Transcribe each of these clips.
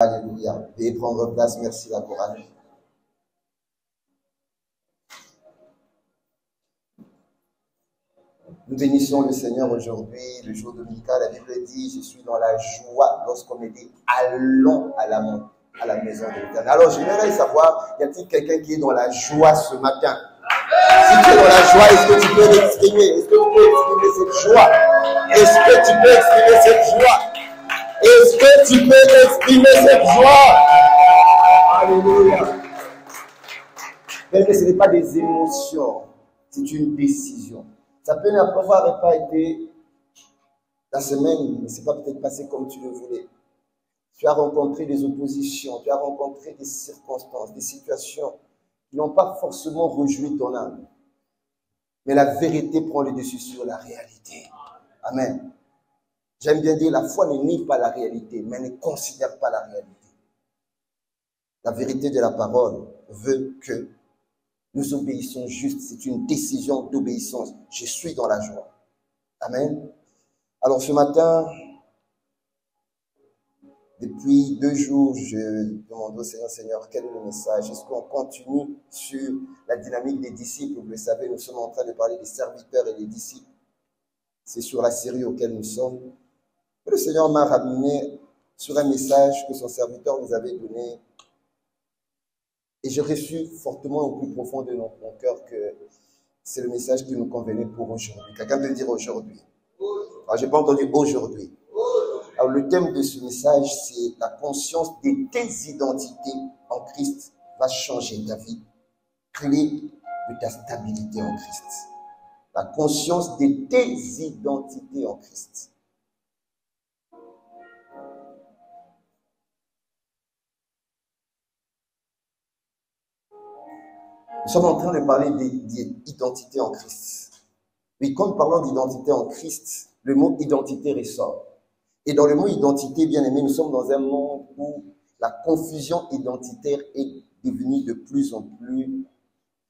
Alléluia. Veuillez prendre place. Merci la chorale. Nous bénissons le Seigneur aujourd'hui, le jour dominical. La Bible dit, je suis dans la joie lorsqu'on me dit, allons à la maison de l'Éternel. Alors, j'aimerais savoir, y a-t-il quelqu'un qui est dans la joie ce matin? Si tu es dans la joie, est-ce que tu peux l'exprimer? Est-ce que tu peux exprimer cette joie? Est-ce que tu peux exprimer cette joie? Est-ce que tu peux exprimer cette joie? Alléluia. Mais ce n'est pas des émotions, c'est une décision. Ça peut n'avoir pas été la semaine, mais ce n'est pas peut-être passé comme tu le voulais. Tu as rencontré des oppositions, tu as rencontré des circonstances, des situations qui n'ont pas forcément rejoui ton âme. Mais la vérité prend le dessus sur la réalité. Amen. J'aime bien dire, la foi ne nie pas la réalité, mais ne considère pas la réalité. La vérité de la parole veut que nous obéissons juste. C'est une décision d'obéissance. Je suis dans la joie. Amen. Alors ce matin, depuis 2 jours, je demande au Seigneur, quel est le message? Est-ce qu'on continue sur la dynamique des disciples? Vous le savez, nous sommes en train de parler des serviteurs et des disciples. C'est sur la série auquel nous sommes. Et le Seigneur m'a ramené sur un message que son serviteur nous avait donné. Et j'ai reçu fortement au plus profond de mon cœur que c'est le message qui nous convenait pour aujourd'hui. Quelqu'un peut dire aujourd'hui? Alors, je n'ai pas entendu aujourd'hui. Alors, le thème de ce message, c'est la conscience de tes identités en Christ va changer ta vie. Clé de ta stabilité en Christ. La conscience de tes identités en Christ. Nous sommes en train de parler d'identité en Christ. Oui, quand nous parlons d'identité en Christ, le mot identité ressort. Et dans le mot identité, bien aimé, nous sommes dans un monde où la confusion identitaire est devenue de plus en plus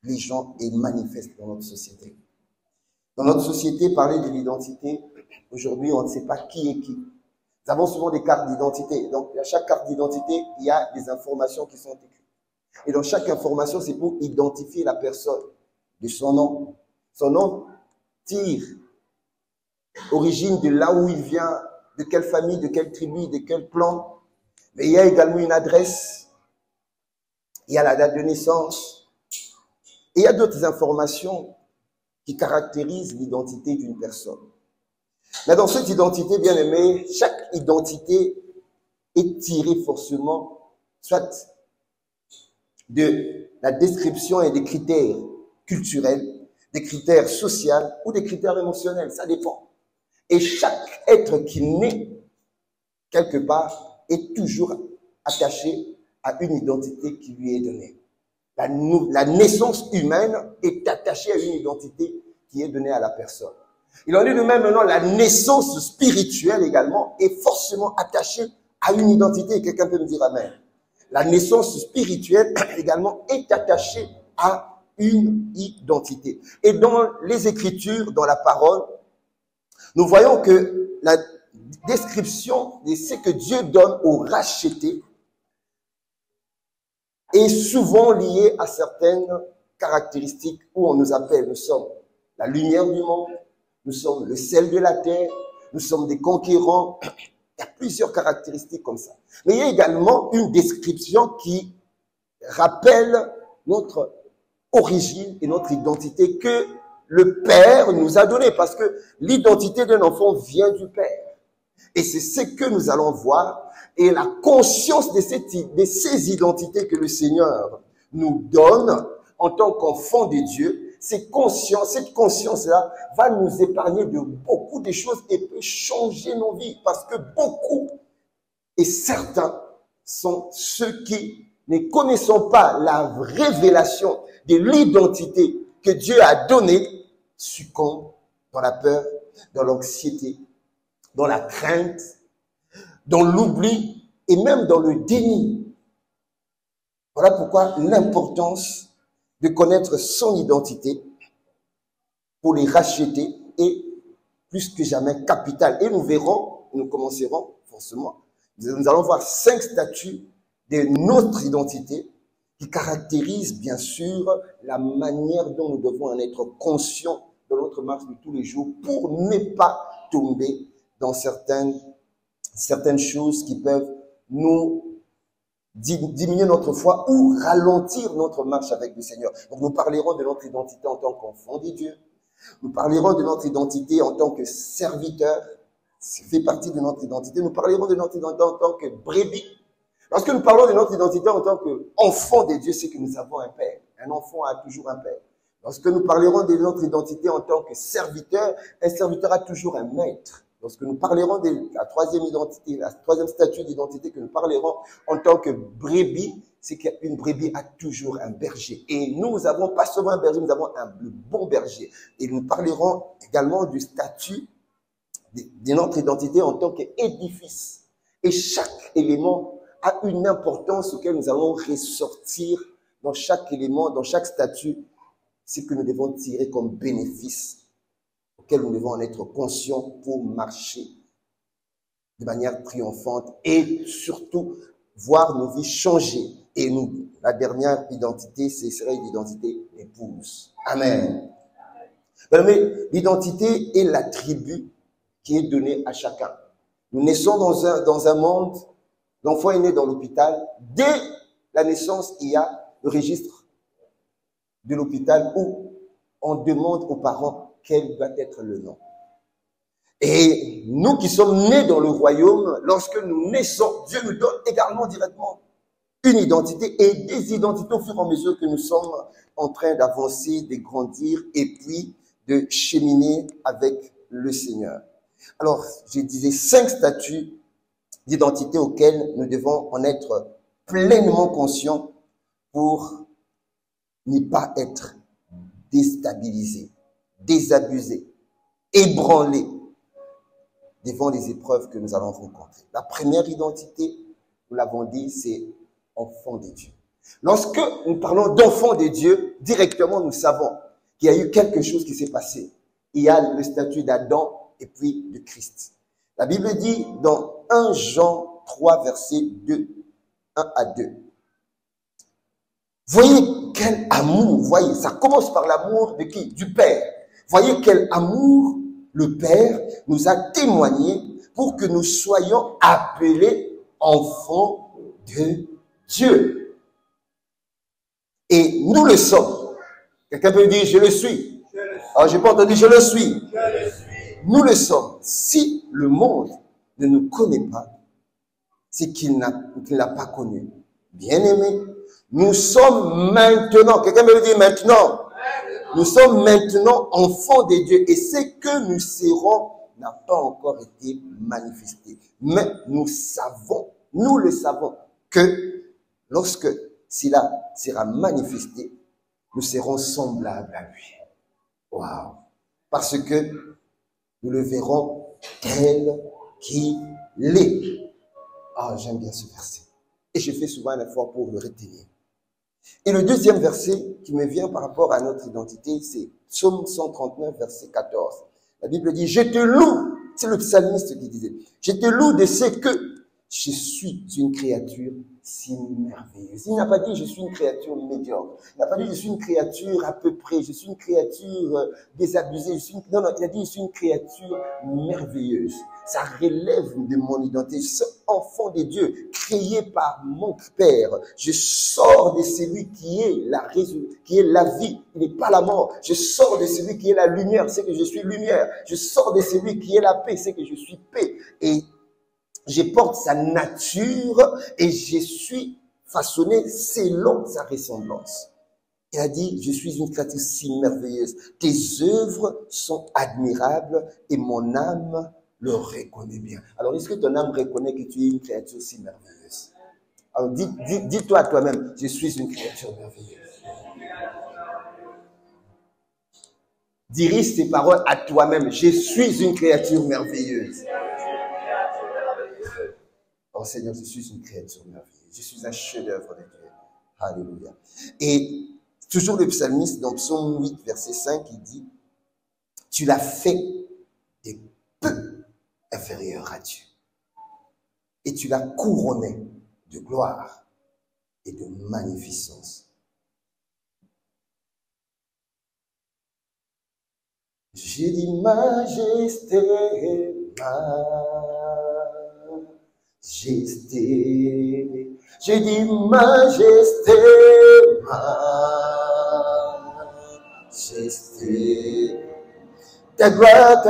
légion et manifeste dans notre société. Dans notre société, parler de l'identité, aujourd'hui, on ne sait pas qui est qui. Nous avons souvent des cartes d'identité. Donc, à chaque carte d'identité, il y a des informations qui sont écrites. Et dans chaque information, c'est pour identifier la personne de son nom. Son nom tire origine de là où il vient, de quelle famille, de quelle tribu, de quel clan. Mais il y a également une adresse, il y a la date de naissance, et il y a d'autres informations qui caractérisent l'identité d'une personne. Mais dans cette identité, bien aimée, chaque identité est tirée forcément, soit de la description et des critères culturels, des critères sociaux ou des critères émotionnels, ça dépend. Et chaque être qui naît quelque part est toujours attaché à une identité qui lui est donnée. La naissance humaine est attachée à une identité qui est donnée à la personne. Il en est de même maintenant, la naissance spirituelle également est forcément attachée à une identité. Quelqu'un peut me dire amen. La naissance spirituelle également est attachée à une identité. Et dans les Écritures, dans la parole, nous voyons que la description de ce que Dieu donne aux rachetés est souvent liée à certaines caractéristiques où on nous appelle, nous sommes la lumière du monde, nous sommes le sel de la terre, nous sommes des conquérants. Il y a plusieurs caractéristiques comme ça. Mais il y a également une description qui rappelle notre origine et notre identité que le Père nous a donnée. Parce que l'identité d'un enfant vient du Père. Et c'est ce que nous allons voir. Et la conscience de ces identités que le Seigneur nous donne en tant qu'enfant de Dieu, cette conscience-là va nous épargner de beaucoup de choses et peut changer nos vies. Parce que beaucoup et certains sont ceux qui, ne connaissant pas la révélation de l'identité que Dieu a donnée, succombent dans la peur, dans l'anxiété, dans la crainte, dans l'oubli et même dans le déni. Voilà pourquoi l'importance de connaître son identité pour les racheter est plus que jamais capitale. Et nous verrons, nous commencerons forcément nous allons voir 5 statuts de notre identité qui caractérisent bien sûr la manière dont nous devons en être conscients dans notre marche de tous les jours pour ne pas tomber dans certaines choses qui peuvent nous diminuer notre foi ou ralentir notre marche avec le Seigneur. Donc nous parlerons de notre identité en tant qu'enfant de Dieu. Nous parlerons de notre identité en tant que serviteur. Ça fait partie de notre identité. Nous parlerons de notre identité en tant que brebis. Lorsque nous parlons de notre identité en tant qu'enfant de Dieu, c'est que nous avons un père. Un enfant a toujours un père. Lorsque nous parlerons de notre identité en tant que serviteur, un serviteur a toujours un maître. Lorsque nous parlerons de la troisième identité, la troisième statut d'identité que nous parlerons en tant que brebis, c'est qu'une brebis a toujours un berger. Et nous avons pas seulement un berger, nous avons le bon berger. Et nous parlerons également du statut de notre identité en tant qu'édifice. Et chaque élément a une importance auquel nous allons ressortir dans chaque élément, dans chaque statut, ce que nous devons tirer comme bénéfice, auquel nous devons en être conscients pour marcher de manière triomphante et surtout voir nos vies changer. Et nous, la dernière identité, ce serait l'identité d'épouse. Amen. Mais l'identité est l'attribut qui est donné à chacun. Nous naissons dans un monde, l'enfant est né dans l'hôpital. Dès la naissance, il y a le registre de l'hôpital où on demande aux parents quel va être le nom. Et nous qui sommes nés dans le royaume, lorsque nous naissons, Dieu nous donne également directement une identité et des identités au fur et à mesure que nous sommes en train d'avancer, de grandir et puis de cheminer avec le Seigneur. Alors, je disais 5 statuts d'identité auxquels nous devons en être pleinement conscients pour ne pas être déstabilisés, désabusés, ébranlés devant les épreuves que nous allons rencontrer. La première identité, nous l'avons dit, c'est enfant de Dieu. Lorsque nous parlons d'enfant de Dieu, directement nous savons qu'il y a eu quelque chose qui s'est passé. Il y a le statut d'Adam et puis de Christ. La Bible dit dans 1 Jean 3, verset 2, 1 à 2. Voyez quel amour, voyez, ça commence par l'amour de qui? Du Père. Voyez quel amour le Père nous a témoigné pour que nous soyons appelés enfants de Dieu. Et nous le sommes. Quelqu'un peut dire, je le suis. Alors, j'ai pas entendu, je le suis. Nous le sommes. Si le monde ne nous connaît pas, c'est qu'il n'a pas connu. Bien-aimé, nous sommes maintenant, quelqu'un me dit maintenant, nous sommes maintenant enfants de Dieu et ce que nous serons n'a pas encore été manifesté. Mais nous le savons que lorsque cela sera manifesté, nous serons semblables à lui. Waouh! Parce que nous le verrons tel qu'il est. Ah, j'aime bien ce verset. Et je fais souvent un effort pour le retenir. Et le deuxième verset qui me vient par rapport à notre identité, c'est Psaume 139, verset 14. La Bible dit, je te loue, c'est le psalmiste qui disait, je te loue de ce que je suis une créature si merveilleuse. Il n'a pas dit je suis une créature médiocre. Il n'a pas dit je suis une créature à peu près, je suis une créature désabusée. Non, il a dit je suis une créature merveilleuse. Ça relève de mon identité. Ce enfant de Dieu, créé par mon Père, je sors de celui qui est la vie, il n'est pas la mort. Je sors de celui qui est la lumière, c'est que je suis lumière. Je sors de celui qui est la paix, c'est que je suis paix. Et je porte sa nature et je suis façonné selon sa ressemblance. Il a dit, je suis une créature si merveilleuse. Tes œuvres sont admirables et mon âme le reconnaît bien. Alors, est-ce que ton âme reconnaît que tu es une créature si merveilleuse? Alors, dis-toi à toi-même, je suis une créature merveilleuse. Dirige tes paroles à toi-même, je suis une créature merveilleuse. Oh Seigneur, je suis une créature merveilleuse. Je suis un chef-d'œuvre de Dieu. Alléluia. Et toujours le psalmiste, dans Psaume 8, verset 5, il dit, tu l'as fait des peu inférieurs à Dieu. et tu l'as couronné de gloire et de magnificence. J'ai dit majesté, majesté. J'ai dit majesté, majesté. Ta gloire,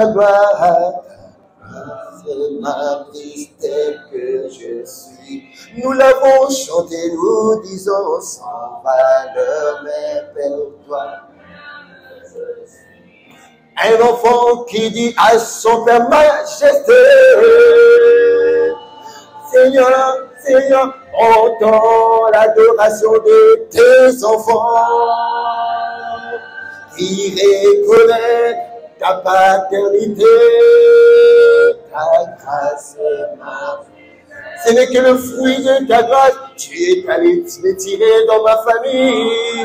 c'est ma tristesse que je suis. Nous l'avons chanté, nous disons sans valeur, mais pour toi. Un enfant qui dit à son Père, majesté. Seigneur, Seigneur, entends l'adoration de tes enfants qui reconnaissent ta paternité, ta grâce, ma. Ce n'est que le fruit de ta grâce. Tu es allé me tirer dans ma famille.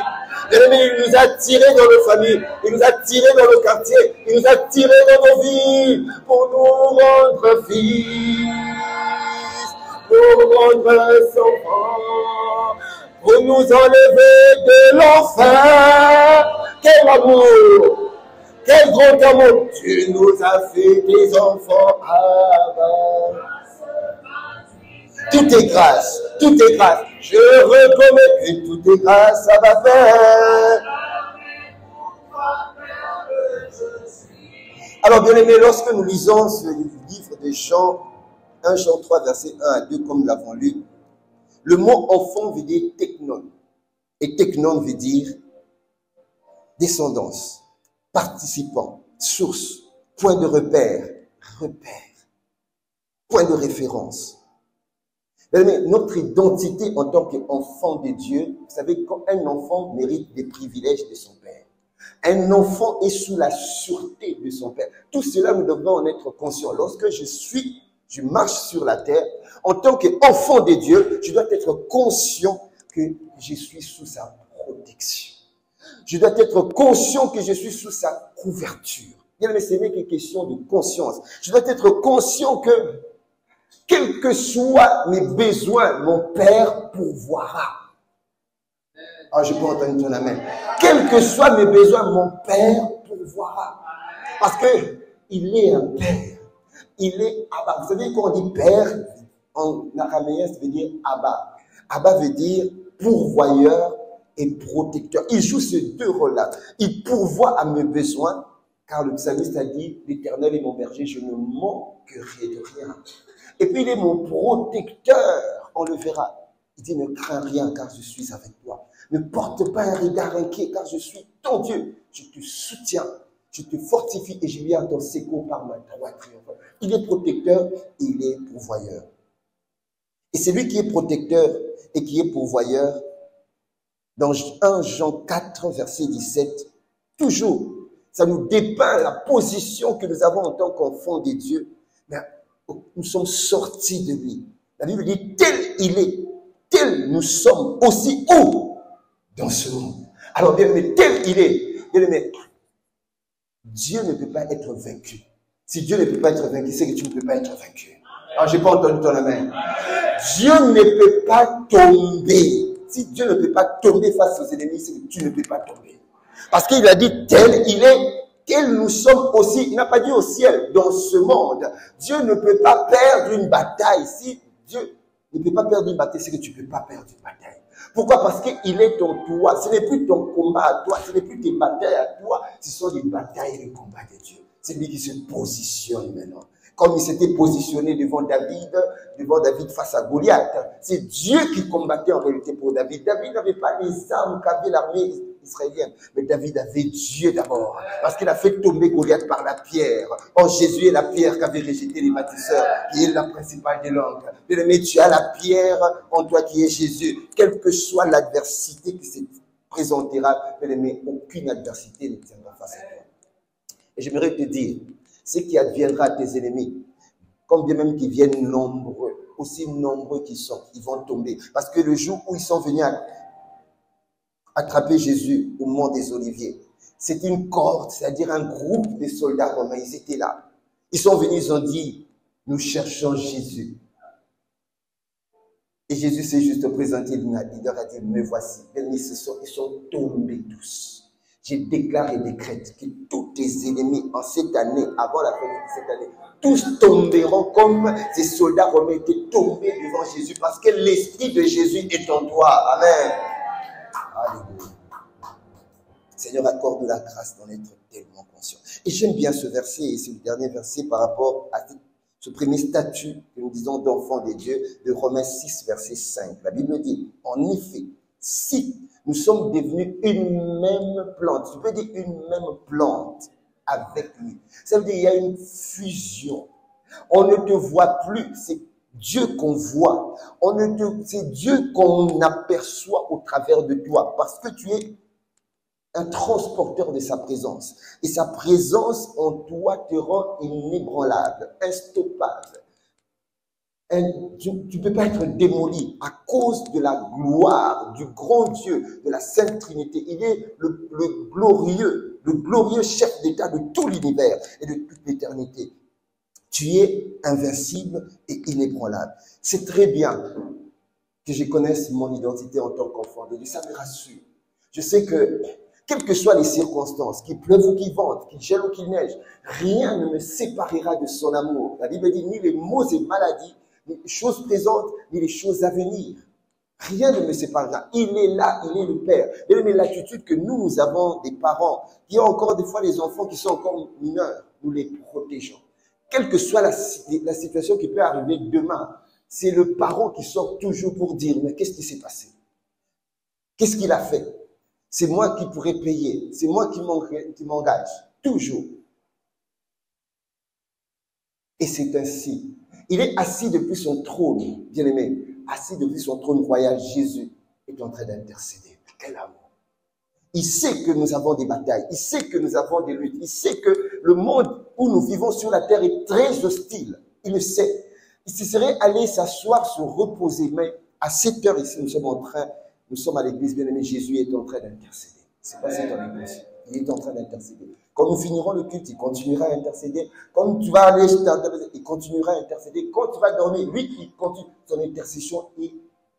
L'ennemi, il nous a tirés dans nos familles, il nous a tirés dans nos quartiers, il nous a tirés dans nos vies pour nous rendre fils, pour rendre enfants, pour nous enlever de l'enfer. Quel amour! Quel grand amour! Tu nous as fait des enfants avant. Tout est grâce, tout est grâce. Je reconnais que tout est grâce, ça va faire. Alors, bien aimé, lorsque nous lisons ce livre de Jean, 1 Jean 3, versets 1 à 2, comme nous l'avons lu, le mot enfant veut dire technon. Et technon veut dire descendance, participant, source, point de repère, point de référence. Mais notre identité en tant qu'enfant de Dieu, vous savez, quand un enfant mérite des privilèges de son père, un enfant est sous la sûreté de son père. Tout cela, nous devons en être conscients. Lorsque je marche sur la terre, en tant qu'enfant de Dieu, je dois être conscient que je suis sous sa protection. Je dois être conscient que je suis sous sa couverture. Mais ce n'est qu'une question de conscience. Je dois être conscient que quels que soient mes besoins, mon Père pourvoira. Ah, je peux entendre ton amen. Quels que soient mes besoins, mon Père pourvoira. Parce que il est un Père. Il est Abba. Vous savez, quand on dit Père, en araméen, ça veut dire Abba. Abba veut dire pourvoyeur et protecteur. Il joue ces deux rôles-là. Il pourvoit à mes besoins, car le psalmiste a dit, l'Éternel est mon berger, je ne manquerai de rien. Et puis il est mon protecteur, on le verra. Il dit, ne crains rien car je suis avec toi. Ne porte pas un regard inquiet car je suis ton Dieu. Je te soutiens, je te fortifie et je viens à ton secours par ma droite triomphante. Il est protecteur, il est pourvoyeur. Et c'est lui qui est protecteur et qui est pourvoyeur. Dans 1 Jean 4, verset 17, toujours, ça nous dépeint la position que nous avons en tant qu'enfants de Dieu. Mais nous sommes sortis de lui. La Bible dit, tel il est, tel nous sommes aussi où dans ce monde. Alors bien aimé, tel il est, bien aimé, Dieu ne peut pas être vaincu. Si Dieu ne peut pas être vaincu, c'est que tu ne peux pas être vaincu. Alors j'ai pas entendu ton amen. Dieu ne peut pas tomber. Si Dieu ne peut pas tomber face aux ennemis, c'est que tu ne peux pas tomber. Parce qu'il a dit, tel il est, tel nous sommes aussi. Il n'a pas dit au ciel, dans ce monde. Dieu ne peut pas perdre une bataille. Si Dieu ne peut pas perdre une bataille, c'est que tu ne peux pas perdre une bataille. Pourquoi? Parce qu'il est en toi. Ce n'est plus ton combat à toi, ce n'est plus tes batailles à toi, ce sont des batailles et les combats de Dieu. C'est lui qui se positionne maintenant. Comme il s'était positionné devant David face à Goliath. C'est Dieu qui combattait en réalité pour David. David n'avait pas les armes qu'avait l'armée israélienne. Mais David avait Dieu d'abord. Parce qu'il a fait tomber Goliath par la pierre. Or, Jésus est la pierre qu'avaient rejeté les bâtisseurs, qui est la principale des langues. Mais tu as la pierre en toi qui est Jésus. Quelle que soit l'adversité qui se présentera, mais aucune adversité ne tiendra face à toi. Et j'aimerais te dire, ce qui adviendra à tes ennemis, comme bien même qu'ils viennent nombreux, aussi nombreux qu'ils sont, ils vont tomber. Parce que le jour où ils sont venus attraper Jésus au mont des Oliviers, c'était une cohorte, c'est-à-dire un groupe de soldats romains, ils étaient là. Ils sont venus, ils ont dit, nous cherchons Jésus. Et Jésus s'est juste présenté, il leur a dit, me voici. Ils sont tombés tous. Je déclare et décrète que tous tes ennemis en cette année, avant la fin de cette année, tous tomberont comme ces soldats romains étaient tombés devant Jésus parce que l'Esprit de Jésus est en toi. Amen. Alléluia. Seigneur, accorde la grâce d'en être tellement conscient. Et j'aime bien ce verset, et c'est le dernier verset par rapport à ce premier statut que nous disons d'enfant des dieux, de Romains 6, verset 5. La Bible dit, en effet, si nous sommes devenus une même plante, tu peux dire une même plante avec lui. Ça veut dire qu'il y a une fusion. On ne te voit plus, c'est Dieu qu'on voit. C'est Dieu qu'on aperçoit au travers de toi parce que tu es un transporteur de sa présence. Et sa présence en toi te rend inébranlable, instoppable. Tu ne peux pas être démoli à cause de la gloire du grand Dieu, de la Sainte Trinité. Il est le glorieux chef d'État de tout l'univers et de toute l'éternité. Tu es invincible et inébranlable. C'est très bien que je connaisse mon identité en tant qu'enfant de Dieu. Ça me rassure. Je sais que, quelles que soient les circonstances, qu'il pleuve ou qu'il vente, qu'il gèle ou qu'il neige, rien ne me séparera de son amour. La Bible dit, ni les maux et maladies, ni les choses présentes, ni les choses à venir. Rien ne me séparera. Il est là, il est le Père. Mais l'attitude que nous avons des parents, qui ont encore des fois les enfants qui sont encore mineurs, nous les protégeons. Quelle que soit la situation qui peut arriver demain, c'est le parent qui sort toujours pour dire, mais qu'est-ce qui s'est passé? Qu'est-ce qu'il a fait? C'est moi qui pourrais payer. C'est moi qui m'engage. Toujours. Et c'est ainsi. Il est assis depuis son trône, bien-aimé. Assis depuis son trône royal, Jésus est en train d'intercéder. Quel amour. Il sait que nous avons des batailles. Il sait que nous avons des luttes. Il sait que le monde où nous vivons sur la terre est très hostile. Il le sait. Il se serait allé s'asseoir, se reposer. Mais à 7 heures ici, nous sommes à l'église, bien-aimé. Jésus est en train d'intercéder. C'est pas ça ton église. Il est en train d'intercéder. Quand nous finirons le culte, il continuera à intercéder. Quand tu vas aller, il continuera à intercéder. Quand tu vas dormir, lui, il continue. Son intercession est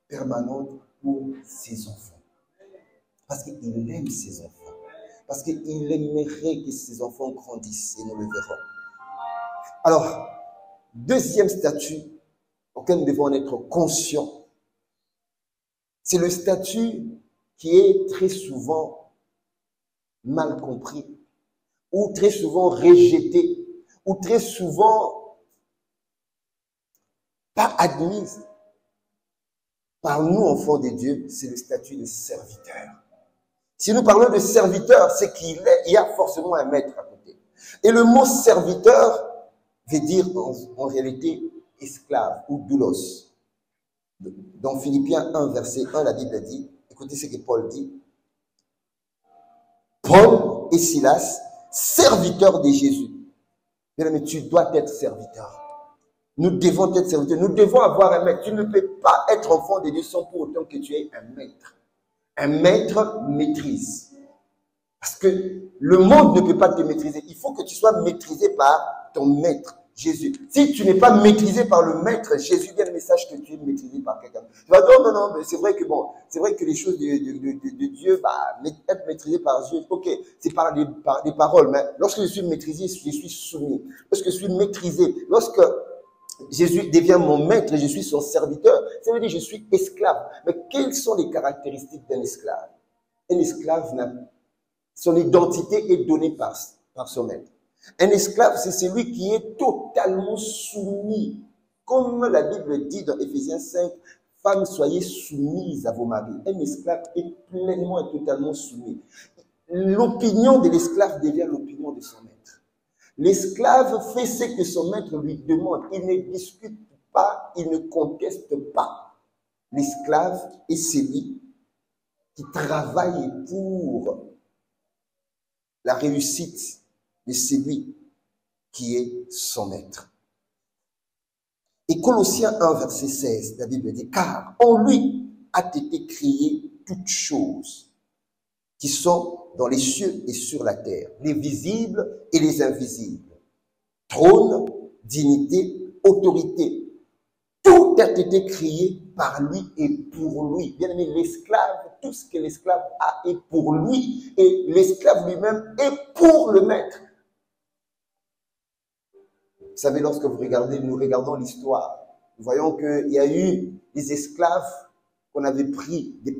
permanente pour ses enfants. Parce qu'il aime ses enfants. Parce qu'il aimerait que ses enfants grandissent et nous le verrons. Alors, deuxième statut auquel nous devons en être conscients, c'est le statut qui est très souvent mal compris, ou très souvent rejeté, ou très souvent pas admis par nous, enfants de Dieu, c'est le statut de serviteur. Si nous parlons de serviteur, c'est qu'il y a forcément un maître à côté. Et le mot serviteur veut dire en réalité esclave ou doulos. Dans Philippiens 1, verset 1, la Bible dit, écoutez ce que Paul dit. Paul et Silas, serviteurs de Jésus. Mais tu dois être serviteur. Nous devons être serviteurs. Nous devons avoir un maître. Tu ne peux pas être enfant de Dieu sans pour autant que tu aies un maître. Un maître maîtrise. Parce que le monde ne peut pas te maîtriser. Il faut que tu sois maîtrisé par ton maître, Jésus. Si tu n'es pas maîtrisé par le maître, Jésus, il y a le message que tu es maîtrisé par quelqu'un. Tu vas dire, non, mais c'est vrai que les choses de Dieu, être maîtrisé par Dieu, ok, c'est par des paroles, mais lorsque je suis maîtrisé, je suis soumis. Lorsque je suis maîtrisé, lorsque Jésus devient mon maître et je suis son serviteur, ça veut dire que je suis esclave. Mais quelles sont les caractéristiques d'un esclave? Un esclave, son identité est donnée par son maître. Un esclave, c'est celui qui est totalement soumis. Comme la Bible dit dans Éphésiens 5, femmes, soyez soumises à vos maris. Un esclave est pleinement et totalement soumis. L'opinion de l'esclave devient l'opinion de son maître. L'esclave fait ce que son maître lui demande. Il ne discute pas, il ne conteste pas. L'esclave est celui qui travaille pour la réussite de celui qui est son maître. Et Colossiens 1, verset 16, la Bible dit, car en lui a été créé toutes choses qui sont dans les cieux et sur la terre, les visibles et les invisibles. Trône, dignité, autorité. Tout a été créé par lui et pour lui. Bien aimé, l'esclave, tout ce que l'esclave a est pour lui. Et l'esclave lui-même est pour le maître. Vous savez, lorsque nous regardons l'histoire, nous voyons qu'il y a eu des esclaves qu'on avait pris, des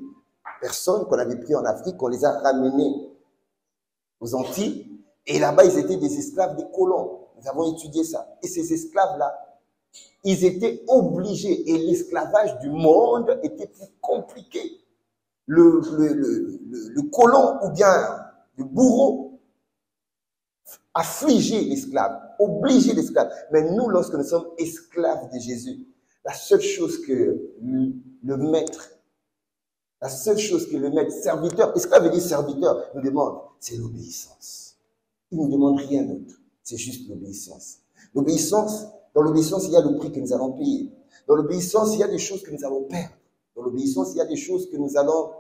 personnes qu'on avait pris en Afrique, on les a ramenés aux Antilles. Et là-bas, ils étaient des esclaves, des colons. Nous avons étudié ça. Et ces esclaves-là, ils étaient obligés, et l'esclavage du monde était plus compliqué. Le colon ou bien le bourreau affligeait l'esclave, obligeait l'esclave. Mais nous, lorsque nous sommes esclaves de Jésus, la seule chose que le maître, serviteur, esclave veut dire serviteur, nous demande, c'est l'obéissance. Il ne nous demande rien d'autre, c'est juste l'obéissance. L'obéissance, dans l'obéissance, il y a le prix que nous allons payer. Dans l'obéissance, il y a des choses que nous allons perdre. Dans l'obéissance, il y a des choses que nous allons,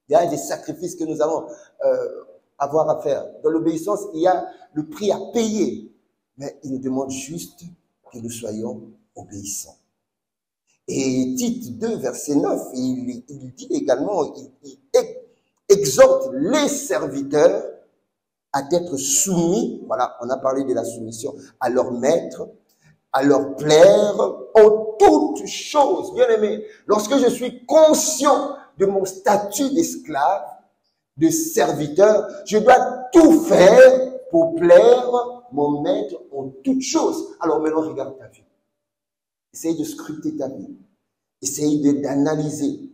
il y a des sacrifices que nous allons avoir à faire. Dans l'obéissance, il y a le prix à payer. Mais il nous demande juste que nous soyons obéissants. Et Tite 2, verset 9, il dit également, il exhorte les serviteurs à être soumis, voilà, on a parlé de la soumission, à leur maître, à leur plaire en toutes choses. Bien aimé, lorsque je suis conscient de mon statut d'esclave, de serviteur, je dois tout faire pour plaire mon maître en toutes choses. Alors maintenant, regarde ta vie. Essaye de scruter ta vie. Essaye d'analyser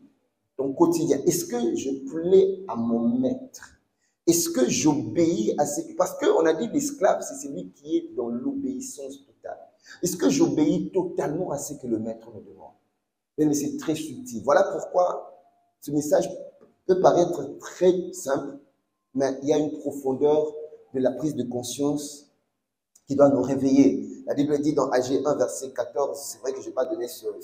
ton quotidien. Est-ce que je plais à mon maître? Est-ce que j'obéis à ce... Parce qu'on a dit l'esclave, c'est celui qui est dans l'obéissance totale. Est-ce que j'obéis totalement à ce que le maître me demande? Mais c'est très subtil. Voilà pourquoi ce message peut paraître très simple, mais il y a une profondeur de la prise de conscience qui doit nous réveiller. La Bible dit dans Agé 1, verset 14, c'est vrai que je n'ai pas donné sur le...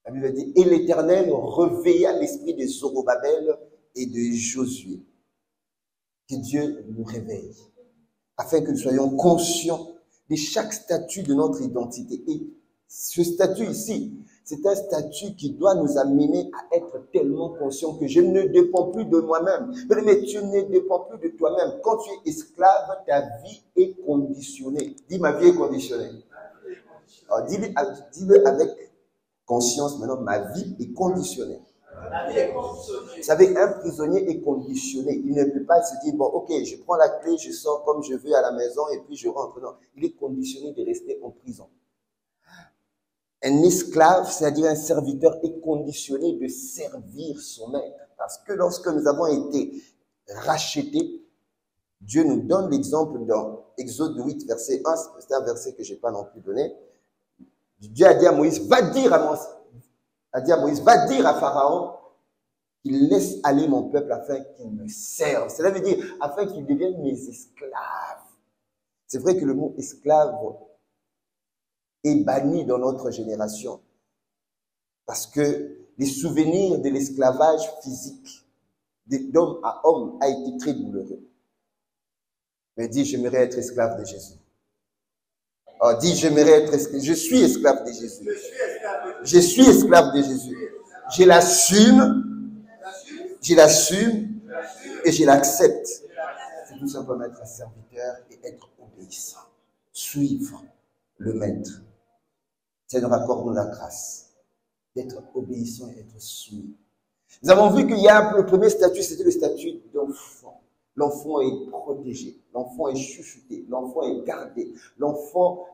La Bible dit, et l'Éternel réveilla l'esprit de Zorobabel et de Josué. Que Dieu nous réveille, afin que nous soyons conscients de chaque statut de notre identité. Et ce statut ici, c'est un statut qui doit nous amener à être tellement conscients que je ne dépends plus de moi-même. Mais tu ne dépends plus de toi-même. Quand tu es esclave, ta vie est conditionnée. Dis, ma vie est conditionnée. Alors, dis-le avec conscience maintenant, ma vie est conditionnée. Vous savez, un prisonnier est conditionné. Il ne peut pas se dire, bon, ok, je prends la clé, je sors comme je veux à la maison et puis je rentre. Non, il est conditionné de rester en prison. Un esclave, c'est-à-dire un serviteur, est conditionné de servir son maître. Parce que lorsque nous avons été rachetés, Dieu nous donne l'exemple dans Exode 8, verset 1, c'est un verset que je n'ai pas non plus donné. Dieu a dit à Moïse, va dire à Pharaon qu'il laisse aller mon peuple afin qu'il me serve. Cela veut dire afin qu'ils deviennent mes esclaves. C'est vrai que le mot esclave est banni dans notre génération parce que les souvenirs de l'esclavage physique d'homme à homme a été très douloureux. Mais dis, j'aimerais être esclave de Jésus. Oh, dis, j'aimerais être esclave. Je suis esclave de Jésus. Je suis esclave de Jésus. Je l'assume et je l'accepte. C'est tout simplement être un serviteur et être obéissant. Suivre le maître. Seigneur, accorde-nous la grâce d'être obéissant et être soumis. Nous avons vu qu'il y a le premier statut, c'était le statut d'enfant. L'enfant est protégé, l'enfant est chouchouté, l'enfant est gardé, l'enfant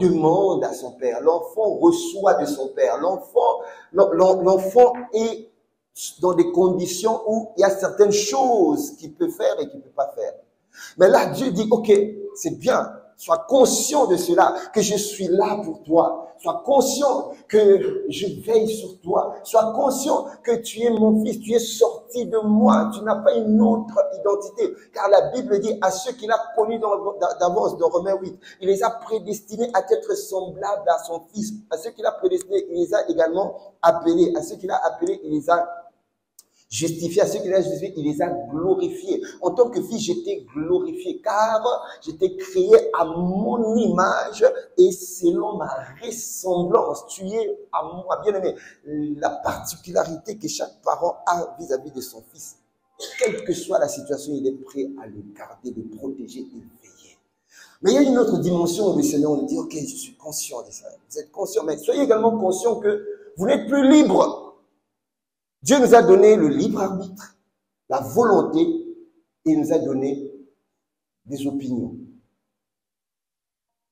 demande à son père, l'enfant reçoit de son père, l'enfant est dans des conditions où il y a certaines choses qu'il peut faire et qu'il ne peut pas faire. Mais là, Dieu dit, ok, c'est bien, sois conscient de cela, que je suis là pour toi. Sois conscient que je veille sur toi. Sois conscient que tu es mon fils, tu es sorti de moi, tu n'as pas une autre identité. Car la Bible dit à ceux qu'il a connus d'avance, dans Romains 8, il les a prédestinés à être semblables à son fils. À ceux qu'il a prédestinés, il les a également appelés. À ceux qu'il a appelés, il les a Justifié à ceux qui l'ont justifié, il les a glorifiés. En tant que fils, j'étais glorifié, car j'étais créé à mon image et selon ma ressemblance. Tu es à moi, bien-aimé. La particularité que chaque parent a vis-à-vis de son fils, quelle que soit la situation, il est prêt à le garder, le protéger et le veiller. Mais il y a une autre dimension où le Seigneur nous dit, ok, je suis conscient de ça. Vous êtes conscient, mais soyez également conscient que vous n'êtes plus libre. Dieu nous a donné le libre arbitre, la volonté, et il nous a donné des opinions.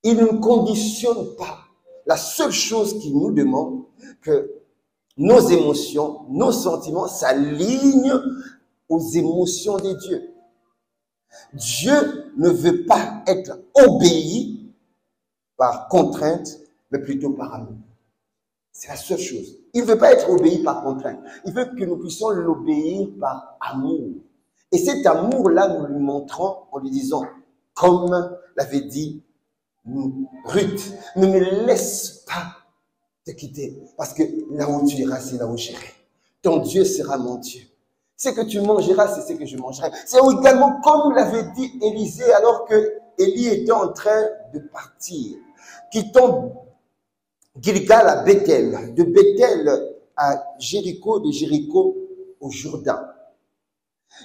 Il ne conditionne pas. La seule chose qu'il nous demande, que nos émotions, nos sentiments s'alignent aux émotions de Dieu. Dieu ne veut pas être obéi par contrainte, mais plutôt par amour. C'est la seule chose. Il ne veut pas être obéi par contrainte. Il veut que nous puissions l'obéir par amour. Et cet amour-là, nous lui montrons en lui disant, comme l'avait dit Ruth, ne me laisse pas te quitter. Parce que là où tu iras, c'est là où j'irai. Ton Dieu sera mon Dieu. Ce que tu mangeras, c'est ce que je mangerai. C'est également comme l'avait dit Élisée alors que Élie était en train de partir, quittant Gilgal à Bethel, de Bethel à Jéricho, de Jéricho au Jourdain.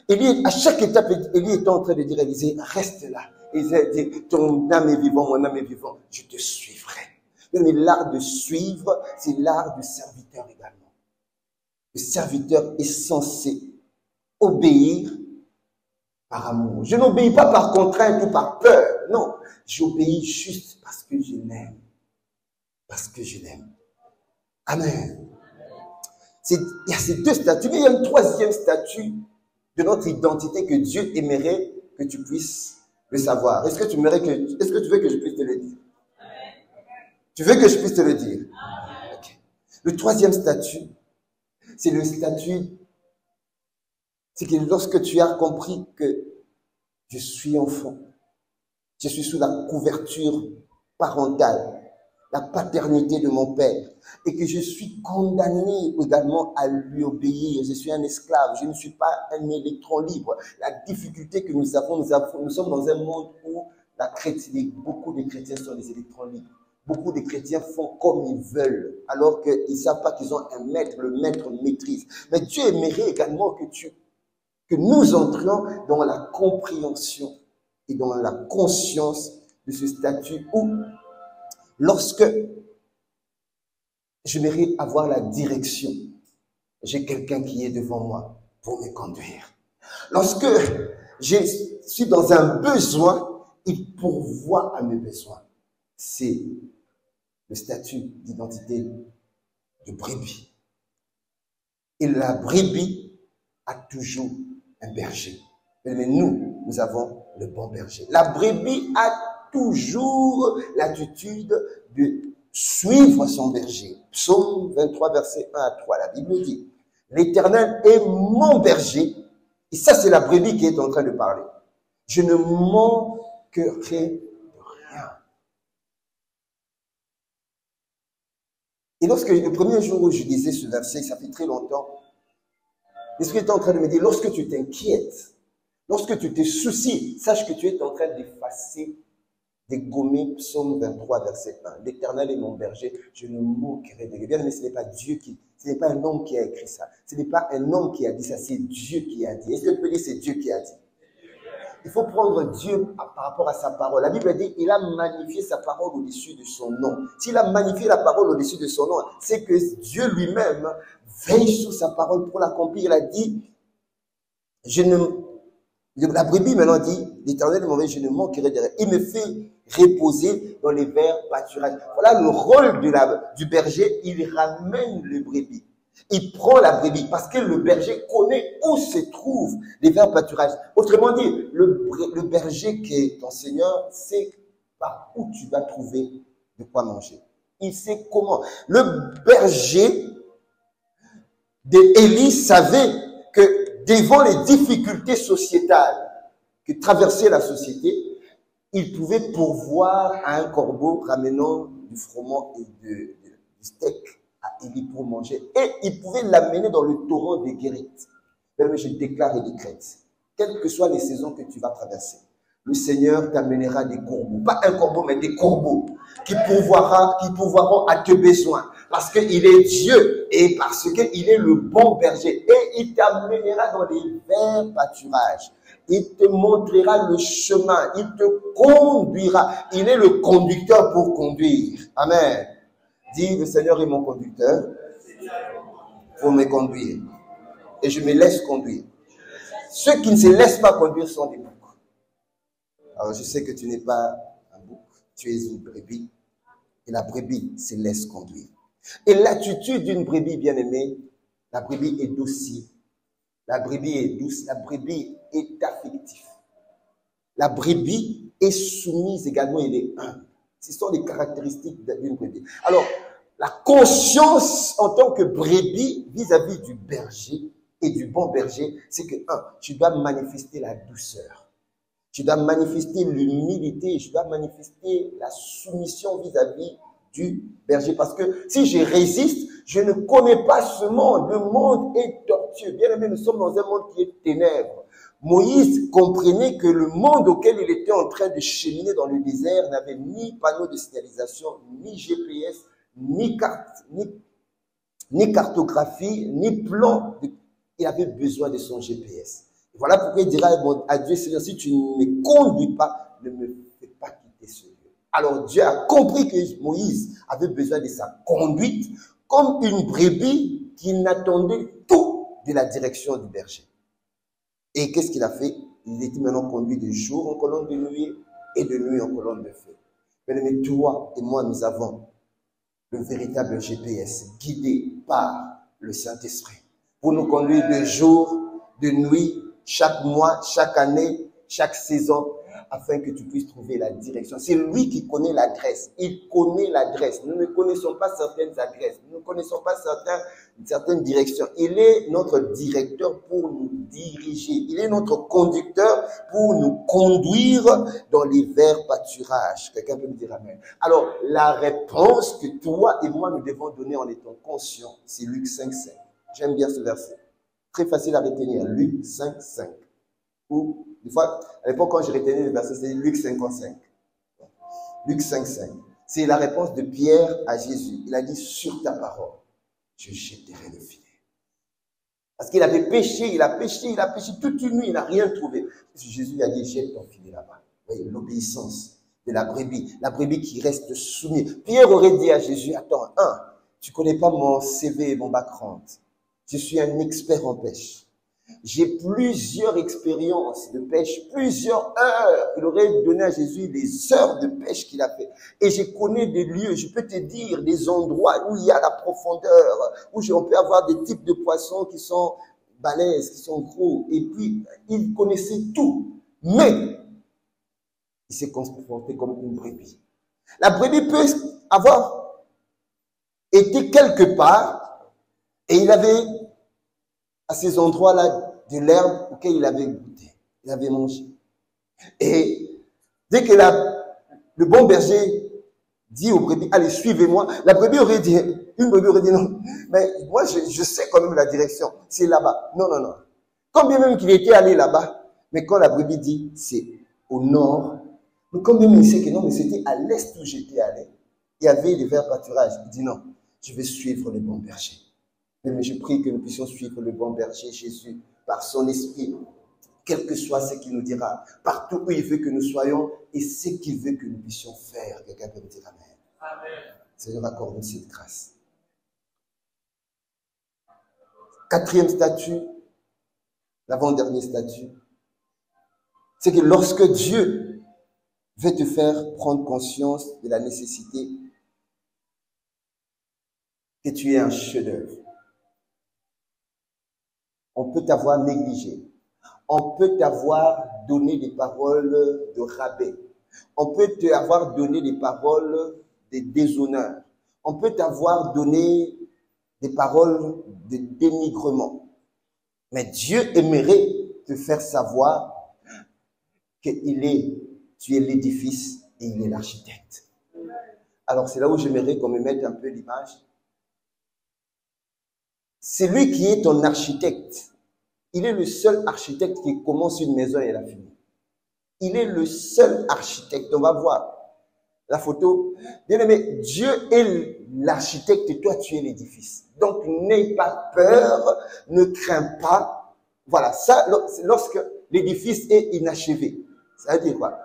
Élie, à chaque étape, Élie était en train de dire à Élisée, reste là. Élisée a dit, ton âme est vivante, mon âme est vivante, je te suivrai. Mais l'art de suivre, c'est l'art du serviteur également. Le serviteur est censé obéir par amour. Je n'obéis pas par contrainte ou par peur. Non, j'obéis juste parce que je l'aime. Parce que je l'aime. Amen. Il y a ces deux statuts, mais il y a une troisième statut de notre identité que Dieu aimerait que tu puisses le savoir. Est-ce que tu veux que je puisse te le dire? Tu veux que je puisse te le dire? Okay. Le troisième statut, c'est le statut, c'est que lorsque tu as compris que je suis enfant, je suis sous la couverture parentale, la paternité de mon père, et que je suis condamné également à lui obéir. Je suis un esclave, je ne suis pas un électron libre. La difficulté que nous avons, nous sommes dans un monde où beaucoup de chrétiens sont des électrons libres. Beaucoup de chrétiens font comme ils veulent, alors qu'ils ne savent pas qu'ils ont un maître, le maître maîtrise. Mais Dieu aimerait également que nous entrions dans la compréhension et dans la conscience de ce statut où, lorsque j'aimerais avoir la direction, j'ai quelqu'un qui est devant moi pour me conduire. Lorsque je suis dans un besoin, il pourvoit à mes besoins. C'est le statut d'identité de brebis. Et la brebis a toujours un berger. Mais nous avons le bon berger. La brebis a toujours l'attitude de suivre son berger. Psaume 23, verset 1 à 3, la Bible dit, l'Éternel est mon berger. Et ça, c'est la brebis qui est en train de parler. Je ne manquerai de rien. Et lorsque le premier jour où je disais ce verset, ça fait très longtemps, l'Esprit est en train de me dire, lorsque tu t'inquiètes, lorsque tu te soucies, sache que tu es en train d'effacer, de gommer Psaume 23, verset 1. L'Éternel est mon berger, je ne manquerai de rien. Mais ce n'est pas ce n'est pas un homme qui a écrit ça. Ce n'est pas un homme qui a dit ça, c'est Dieu qui a dit. Est-ce que tu peux dire c'est Dieu qui a dit? Il faut prendre Dieu par rapport à sa parole. La Bible dit, il a magnifié sa parole au-dessus de son nom. S'il a magnifié la parole au-dessus de son nom, c'est que Dieu lui-même veille sur sa parole pour l'accomplir. Il a dit, la brebis maintenant dit, l'Éternel est mon berger, je ne manquerai de rien. Il me fait reposer dans les verts pâturages. Voilà le rôle du berger, il ramène le brebis. Il prend la brebis parce que le berger connaît où se trouvent les verts pâturages. Autrement dit, le berger qui est ton Seigneur sait par où tu vas trouver de quoi manger. Il sait comment. Le berger d'Élie savait que devant les difficultés sociétales que traversait la société, il pouvait pourvoir à un corbeau ramenant du froment et du steak à Élie pour manger. Et il pouvait l'amener dans le torrent de Guérite. Bien, je déclare et décrète, quelles que soient les saisons que tu vas traverser, le Seigneur t'amènera des corbeaux. Pas un corbeau, mais des corbeaux qui pourvoiront à tes besoins. Parce qu'il est Dieu et parce qu'il est le bon berger. Et il t'amènera dans les verts pâturages. Il te montrera le chemin. Il te conduira. Il est le conducteur pour conduire. Amen. Dis, le Seigneur est mon conducteur pour me conduire. Et je me laisse conduire. Ceux qui ne se laissent pas conduire sont des boucs. Alors je sais que tu n'es pas un bouc, tu es une brebis. Et la brebis se laisse conduire. Et l'attitude d'une brebis bien-aimée, la brebis est docile. La brebis est douce. La brebis est affective. La brebis est soumise également, elle est humble. Ce sont les caractéristiques d'une brebis. Alors, la conscience en tant que brebis vis-à-vis du berger et du bon berger, c'est que, tu dois manifester la douceur. Tu dois manifester l'humilité, tu dois manifester la soumission vis-à-vis du berger. Parce que si je résiste, je ne connais pas ce monde. Le monde est tortueux. Bien aimé, nous sommes dans un monde qui est ténèbres. Moïse comprenait que le monde auquel il était en train de cheminer dans le désert n'avait ni panneau de signalisation, ni GPS, ni carte, ni cartographie, ni plan. Il avait besoin de son GPS. Voilà pourquoi il dira à Dieu, Seigneur, si tu ne me conduis pas, ne me fais pas quitter ce lieu. Alors Dieu a compris que Moïse avait besoin de sa conduite comme une brebis qui n'attendait tout de la direction du berger. Et qu'est-ce qu'il a fait? Il était maintenant conduit de jour en colonne de nuit et de nuit en colonne de feu. Mais toi et moi, nous avons le véritable GPS guidé par le Saint-Esprit pour nous conduire de jour, de nuit, chaque mois, chaque année, chaque saison, afin que tu puisses trouver la direction. C'est lui qui connaît l'adresse. Il connaît l'adresse. Nous ne connaissons pas certaines adresses. Nous ne connaissons pas certaines directions. Il est notre directeur pour nous diriger. Il est notre conducteur pour nous conduire dans les verts pâturages. Quelqu'un peut me dire amen. Alors, la réponse que toi et moi nous devons donner en étant conscients, c'est Luc 5,5. J'aime bien ce verset. Très facile à retenir. Luc 5,5. Ou, des fois, à l'époque, quand j'ai retenu le verset, c'est Luc 55. Luc 5,5. C'est la réponse de Pierre à Jésus. Il a dit, sur ta parole, je jetterai le filet. Parce qu'il avait péché, il a péché toute une nuit, il n'a rien trouvé. Jésus lui a dit, jette ton filet là-bas. Vous voyez, l'obéissance de la brebis qui reste soumise. Pierre aurait dit à Jésus, attends, tu connais pas mon CV et mon background. Je suis un expert en pêche. J'ai plusieurs expériences de pêche, plusieurs heures. Il aurait donné à Jésus les heures de pêche qu'il a fait. Et je connais des lieux, je peux te dire des endroits où il y a la profondeur, où on peut avoir des types de poissons qui sont balèzes, qui sont gros. Et puis, il connaissait tout. Mais, il s'est comporté comme une brebis. La brebis peut avoir été quelque part et il avait à ces endroits-là de l'herbe auquel il avait goûté, il avait mangé. Et dès que le bon berger dit aux brebis, allez, suivez-moi, une brebis aurait dit non, mais moi je sais quand même la direction, c'est là-bas. Non. Quand bien même qu'il était allé là-bas, mais quand la brebis dit, c'est au nord, mais quand bien même il sait que non, mais c'était à l'est où j'étais allé, il y avait des verts pâturages. Il dit non, je vais suivre le bon berger. Mais je prie que nous puissions suivre le bon berger Jésus par son esprit, quel que soit ce qu'il nous dira, partout où il veut que nous soyons et ce qu'il veut que nous puissions faire. Quelqu'un peut me dire amen. Amen. Seigneur, accorde-nous cette grâce. Quatrième statut, l'avant-dernier statut, c'est que lorsque Dieu veut te faire prendre conscience de la nécessité que tu aies un chef-d'œuvre, on peut t'avoir négligé. On peut t'avoir donné des paroles de rabais. On peut t'avoir donné des paroles de déshonneur. On peut t'avoir donné des paroles de dénigrement. Mais Dieu aimerait te faire savoir que tu es l'édifice et il est l'architecte. Alors c'est là où j'aimerais qu'on me mette un peu l'image. C'est lui qui est ton architecte. Il est le seul architecte qui commence une maison et la finit. Il est le seul architecte. On va voir la photo. Bien aimé, Dieu est l'architecte et toi, tu es l'édifice. Donc, n'aie pas peur, ne crains pas. Voilà, ça, lorsque l'édifice est inachevé. Ça veut dire quoi?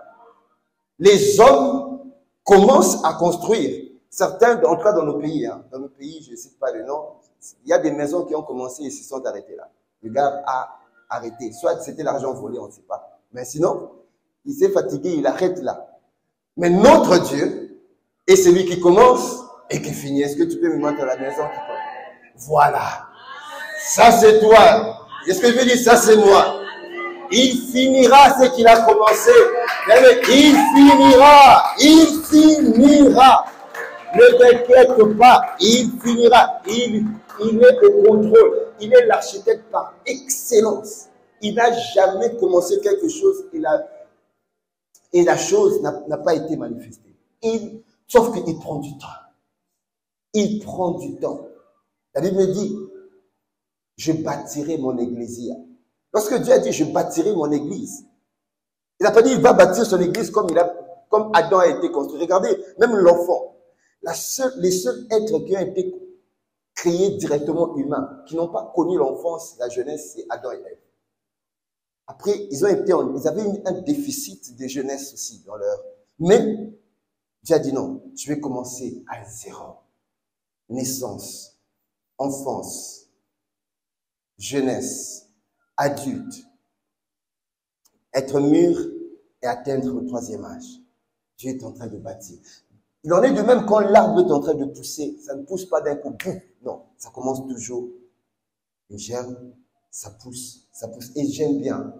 Les hommes commencent à construire. Certains, en tout cas dans nos pays, dans nos pays, je ne cite pas le nom, il y a des maisons qui ont commencé et se sont arrêtées là. Le gars a arrêté. Soit c'était l'argent volé, on ne sait pas. Mais sinon, il s'est fatigué, il arrête là. Mais notre Dieu est celui qui commence et qui finit. Est-ce que tu peux me montrer la maison qui commence? Voilà. Ça, c'est toi. Est-ce que je veux dire, ça, c'est moi. Il finira ce qu'il a commencé. Il finira. Ne t'inquiète pas, il finira. Il est au contrôle. Il est l'architecte par excellence. Il n'a jamais commencé quelque chose et la chose n'a pas été manifestée. Sauf qu'il prend du temps. Il prend du temps. La Bible me dit, je bâtirai mon église. Lorsque Dieu a dit, je bâtirai mon église, il n'a pas dit, il va bâtir son église comme Adam a été construit. Regardez, même l'enfant, les seuls êtres qui ont été créés directement humains, qui n'ont pas connu l'enfance, la jeunesse, c'est Adam et Ève. Après, ils avaient un déficit de jeunesse aussi dans leur. Mais Dieu a dit non, tu vais commencer à zéro. Naissance, enfance, jeunesse, adulte, être mûr et atteindre le 3e âge. Dieu est en train de bâtir. Il en est de même quand l'arbre est en train de pousser. Ça ne pousse pas d'un coup. Non, ça commence toujours. Une germe, ça pousse, ça pousse. Et j'aime bien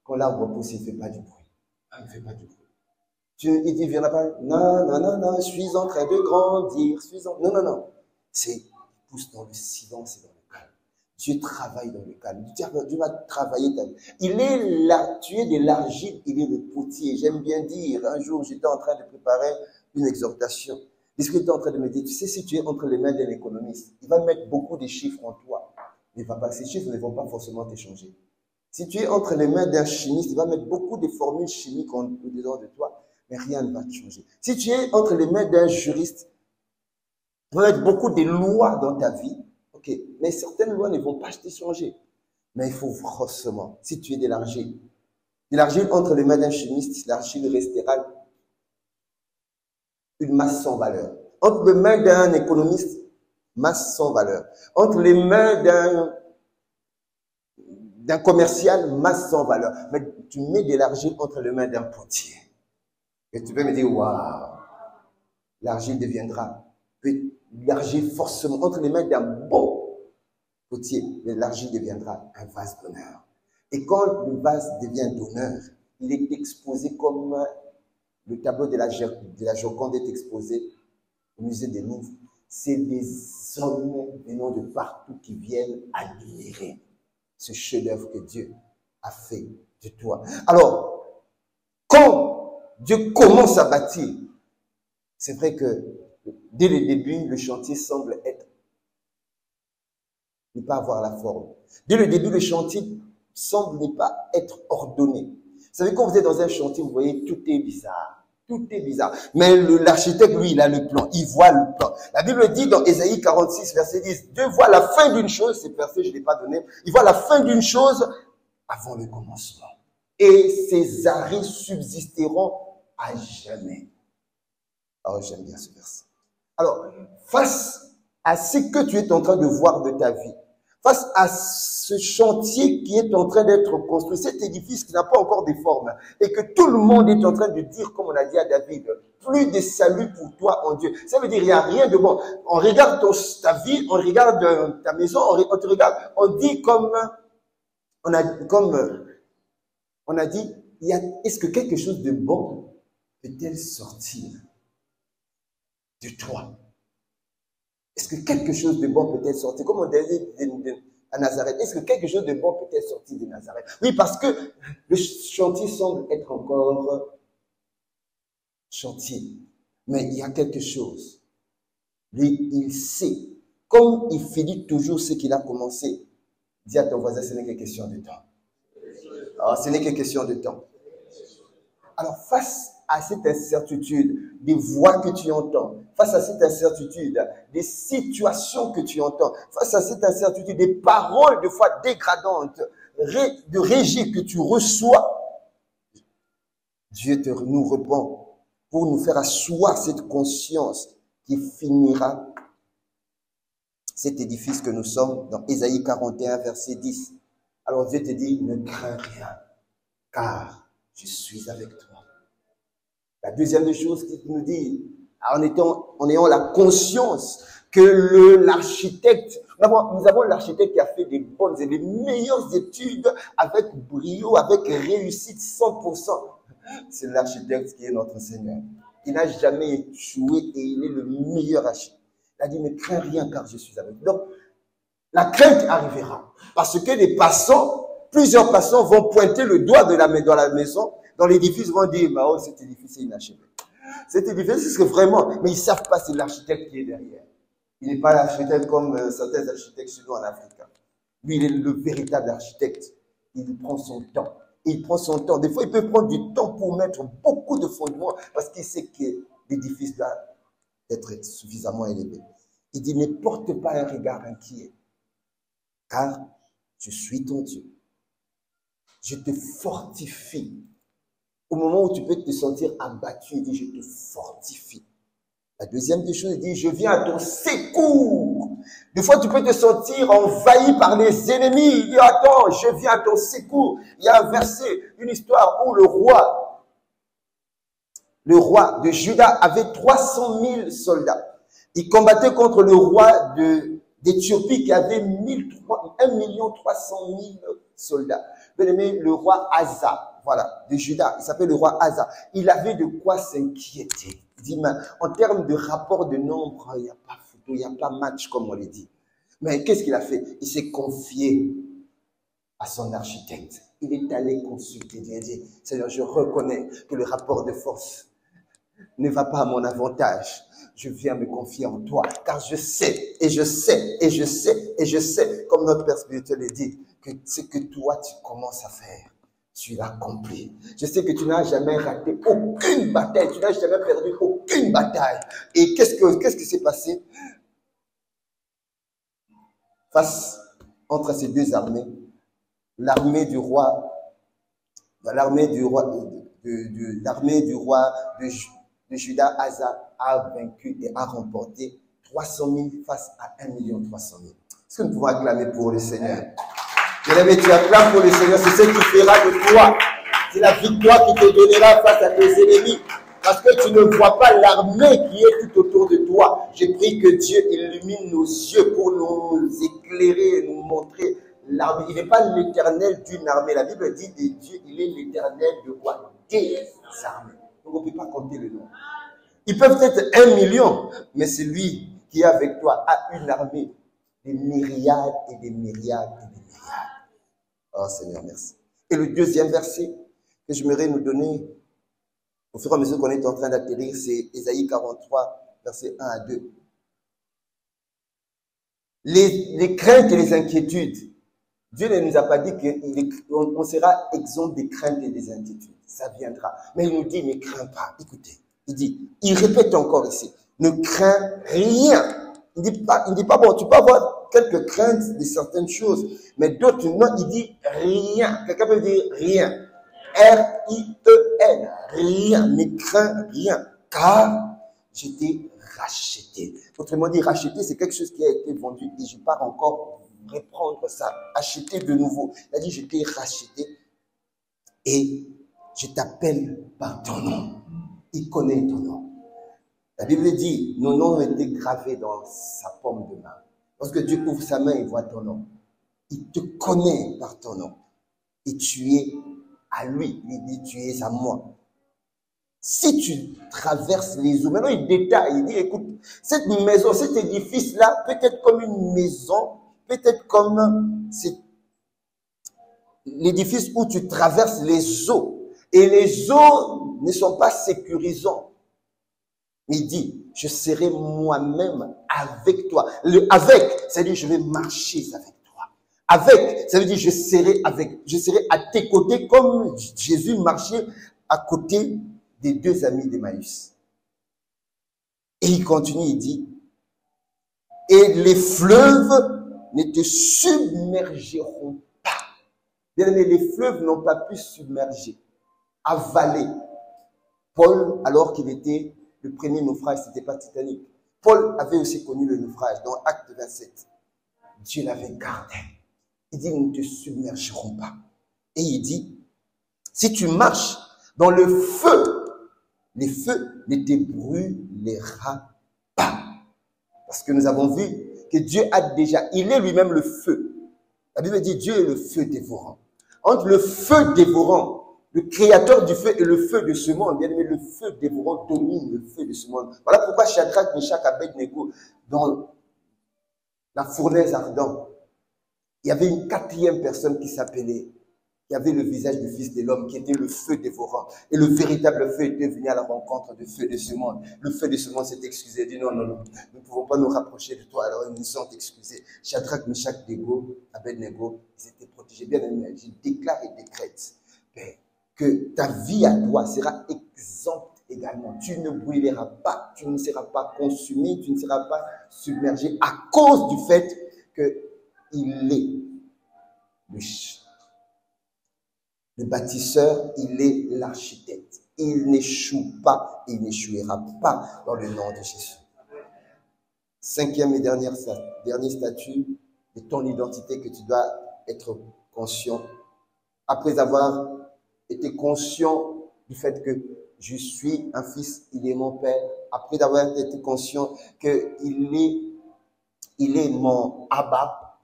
quand l'arbre pousse, il ne fait pas du bruit. Il ne fait pas du bruit. Il dit, viens là-bas. Non, je suis en train de grandir. Non. Il pousse dans le silence et dans le calme. Dieu travaille dans le calme. Dieu va travailler ta vie. Il est là, tu es de l'argile, il est le potier. J'aime bien dire, un jour, j'étais en train de préparer une exhortation. L'Esprit était en train de me dire, tu sais, si tu es entre les mains d'un économiste, il va mettre beaucoup de chiffres en toi. Mais ces chiffres ne vont pas forcément t'échanger. Si tu es entre les mains d'un chimiste, il va mettre beaucoup de formules chimiques au-dedans de toi, mais rien ne va te changer. Si tu es entre les mains d'un juriste, il va mettre beaucoup de lois dans ta vie, ok, mais certaines lois ne vont pas te changer. Mais il faut forcément, si tu es de l'argile entre les mains d'un chimiste, l'argile restera une masse sans valeur. Entre les mains d'un économiste, masse sans valeur. Entre les mains d'un commercial, masse sans valeur. Mais tu mets de l'argile entre les mains d'un potier. Et tu peux me dire, waouh, l'argile deviendra, l'argile forcément, entre les mains d'un bon potier, l'argile deviendra un vase d'honneur. Et quand le vase devient d'honneur, il est exposé comme le tableau de la Joconde est exposé au musée des Louvres. C'est des hommes venant de partout qui viennent admirer ce chef-d'œuvre que Dieu a fait de toi. Alors, quand Dieu commence à bâtir, c'est vrai que dès le début, le chantier semble ne pas avoir la forme. Dès le début, le chantier semble ne pas être ordonné. Vous savez, quand vous êtes dans un chantier, vous voyez, tout est bizarre. Tout est bizarre. Mais l'architecte, lui, il a le plan. Il voit le plan. La Bible dit dans Ésaïe 46, verset 10, Dieu voit la fin d'une chose. Ce verset, je ne l'ai pas donné. Il voit la fin d'une chose avant le commencement. Et ses arrêts subsisteront à jamais. Oh, j'aime bien ce verset. Alors, face à ce que tu es en train de voir de ta vie, face à ce chantier qui est en train d'être construit, cet édifice qui n'a pas encore de forme, et que tout le monde est en train de dire, comme on a dit à David, plus de salut pour toi en Dieu. Ça veut dire, il n'y a rien de bon. On regarde ta vie, on regarde ta maison, on te regarde, on dit on a dit, est-ce que quelque chose de bon peut-elle sortir de toi? Est-ce que quelque chose de bon peut-être sortir? Comme on disait à Nazareth, est-ce que quelque chose de bon peut-être sortir de Nazareth? Oui, parce que le chantier semble être encore chantier. Mais il y a quelque chose. Lui, il sait. Comme il finit toujours ce qu'il a commencé. Dis à ton voisin, ce n'est que question de temps. Alors, ce n'est que question de temps. Alors, face à cette incertitude, des voix que tu entends, face à cette incertitude, des situations que tu entends, face à cette incertitude, des paroles de foi dégradantes, de régie que tu reçois, Dieu nous répond pour nous faire asseoir cette conscience qui finira cet édifice que nous sommes dans Ésaïe 41, verset 10. Alors Dieu te dit, ne crains rien, car je suis avec toi. La deuxième des choses qu'il nous dit, en ayant la conscience que l'architecte, nous avons l'architecte qui a fait des bonnes et des meilleures études avec brio, avec réussite 100%. C'est l'architecte qui est notre Seigneur. Il n'a jamais échoué et il est le meilleur architecte. Il a dit, ne crains rien car je suis avec toi. Donc, la crainte arrivera. Parce que les passants, plusieurs passants vont pointer le doigt dans la maison, dans l'édifice, vont dire, bah, oh, cet édifice est inachevé. Cet édifice, c'est vraiment, mais ils ne savent pas, c'est l'architecte qui est derrière. Il n'est pas l'architecte comme certains architectes chez nous en Afrique. Lui, il est le véritable architecte. Il prend son temps. Il prend son temps. Des fois, il peut prendre du temps pour mettre beaucoup de fondements parce qu'il sait que l'édifice doit être suffisamment élevé. Il dit, ne porte pas un regard inquiet, car je suis ton Dieu. Je te fortifie. Au moment où tu peux te sentir abattu, il dit, je te fortifie. La deuxième des choses, il dit, je viens à ton secours. Des fois, tu peux te sentir envahi par les ennemis. Il dit, attends, je viens à ton secours. Il y a un verset, une histoire où le roi de Juda avait 300 000 soldats. Il combattait contre le roi d'Éthiopie qui avait 1 300 000 soldats. Bien aimé, le roi Asa, voilà, de Juda, il s'appelle le roi Asa. Il avait de quoi s'inquiéter. Il dit, mais en termes de rapport de nombre, il n'y a pas photo, il n'y a pas match, comme on le dit. Mais qu'est-ce qu'il a fait? Il s'est confié à son architecte. Il est allé consulter Dieu. Il dit, Seigneur, je reconnais que le rapport de force ne va pas à mon avantage. Je viens me confier en toi, car je sais, et je sais, et je sais, et je sais, comme notre Père spirituel le dit, que ce que toi tu commences à faire, tu l'as accompli. Je sais que tu n'as jamais raté aucune bataille, tu n'as jamais perdu aucune bataille. Et qu'est-ce qui s'est passé? Face entre ces deux armées, l'armée du roi de Juda, Asa, a vaincu et a remporté 300 000 face à 1 300 000. Est-ce que nous pouvons acclamer pour le Seigneur? Bien-aimé, tu acclames pour le Seigneur, c'est ce qui fera de toi. C'est la victoire qui te donnera face à tes ennemis. Parce que tu ne vois pas l'armée qui est tout autour de toi. Je prie que Dieu illumine nos yeux pour nous éclairer, nous montrer l'armée. Il n'est pas l'éternel d'une armée. La Bible dit de Dieu, il est l'éternel de quoi? Des armées. Donc on ne peut pas compter le nom. Ils peuvent être 1 million, mais celui qui est avec toi a une armée des myriades et des myriades et des myriades. Oh Seigneur, merci. Et le deuxième verset que j'aimerais nous donner, au fur et à mesure qu'on est en train d'atterrir, c'est Ésaïe 43, versets 1 à 2. Les craintes et les inquiétudes. Dieu ne nous a pas dit qu'on sera exempt des craintes et des inquiétudes. Ça viendra. Mais il nous dit, ne crains pas. Écoutez, il répète encore ici, ne crains rien. Il dit pas, bon, tu peux avoir quelques craintes de certaines choses, mais d'autres non, il dit rien. Quelqu'un peut dire rien. R-I-E-N. Rien. Ne crains rien. Car je t'ai racheté. Autrement dit, racheter, c'est quelque chose qui a été vendu et je pars encore reprendre ça, acheter de nouveau. Il a dit, je t'ai racheté et je t'appelle par ton nom. Il connaît ton nom. La Bible dit, nos noms ont été gravés dans sa paume de main. Lorsque Dieu ouvre sa main, il voit ton nom. Il te connaît par ton nom. Et tu es à lui. Il dit, tu es à moi. Si tu traverses les eaux, maintenant il détaille, il dit, écoute, cette maison, cet édifice-là, peut être comme une maison, peut-être comme l'édifice où tu traverses les eaux. Et les eaux ne sont pas sécurisants. Il dit, je serai moi-même avec toi. Le avec, c'est-à-dire je vais marcher avec toi. Avec, ça veut dire je serai avec, je serai à tes côtés comme Jésus marchait à côté des deux amis d'Emmaüs. Et il continue, il dit, et les fleuves ne te submergeront pas. Bien aimé, les fleuves n'ont pas pu submerger, avaler Paul, alors qu'il était le premier naufrage, c'était pas Titanic. Paul avait aussi connu le naufrage dans Acte 27. Dieu l'avait gardé. Il dit, ils ne te submergeront pas. Et il dit, si tu marches dans le feu, les feux ne te brûlera pas. Parce que nous avons vu que Dieu a déjà, il est lui-même le feu. La Bible dit, Dieu est le feu dévorant. Entre le feu dévorant, le créateur du feu et le feu de ce monde, bien aimé, le feu dévorant domine le feu de ce monde. Voilà pourquoi Shadrach, Meshach, Abednego, dans la fournaise ardente, il y avait une quatrième personne qui s'appelait, qui avait le visage du Fils de l'homme, qui était le feu dévorant. Et le véritable feu était venu à la rencontre du feu de ce monde. Le feu de ce monde s'est excusé, dit non, nous ne pouvons pas nous rapprocher de toi, alors ils nous sont excusés. Shadrach, Meshach, Abednego, ils étaient protégés. Bien aimé, je déclare et décrète que ta vie à toi sera exempte également. Tu ne brûleras pas, tu ne seras pas consumé, tu ne seras pas submergé à cause du fait qu'il est le bâtisseur, il est l'architecte. Il n'échoue pas, il n'échouera pas dans le nom de Jésus. Cinquième et dernier statut de ton identité que tu dois être conscient. Après avoir été conscient du fait que je suis un fils, il est mon père. Après avoir été conscient qu'il est mon Abba,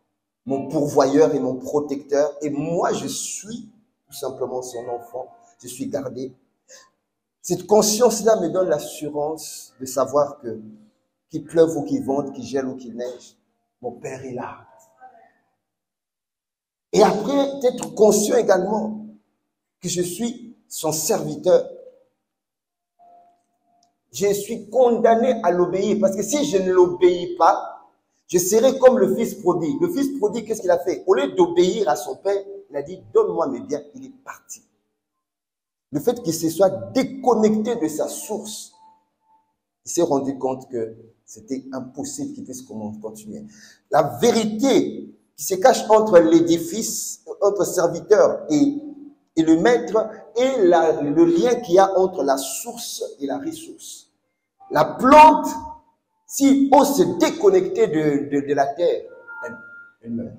mon pourvoyeur et mon protecteur. Et moi, je suis tout simplement son enfant. Je suis gardé. Cette conscience-là me donne l'assurance de savoir que qu'il pleuve ou qu'il vente, qu'il gèle ou qu'il neige, mon Père est là. Et après, d'être conscient également que je suis son serviteur. Je suis condamné à l'obéir parce que si je ne l'obéis pas, je serai comme le fils prodigue. Le fils prodigue, qu'est-ce qu'il a fait? Au lieu d'obéir à son père, il a dit, donne-moi mes biens, il est parti. Le fait qu'il se soit déconnecté de sa source, il s'est rendu compte que c'était impossible qu'il puisse continuer. La vérité qui se cache entre l'édifice, entre serviteur et le maître, et le lien qu'il y a entre la source et la ressource. La plante, s'il ose se déconnecter de la terre, elle meurt.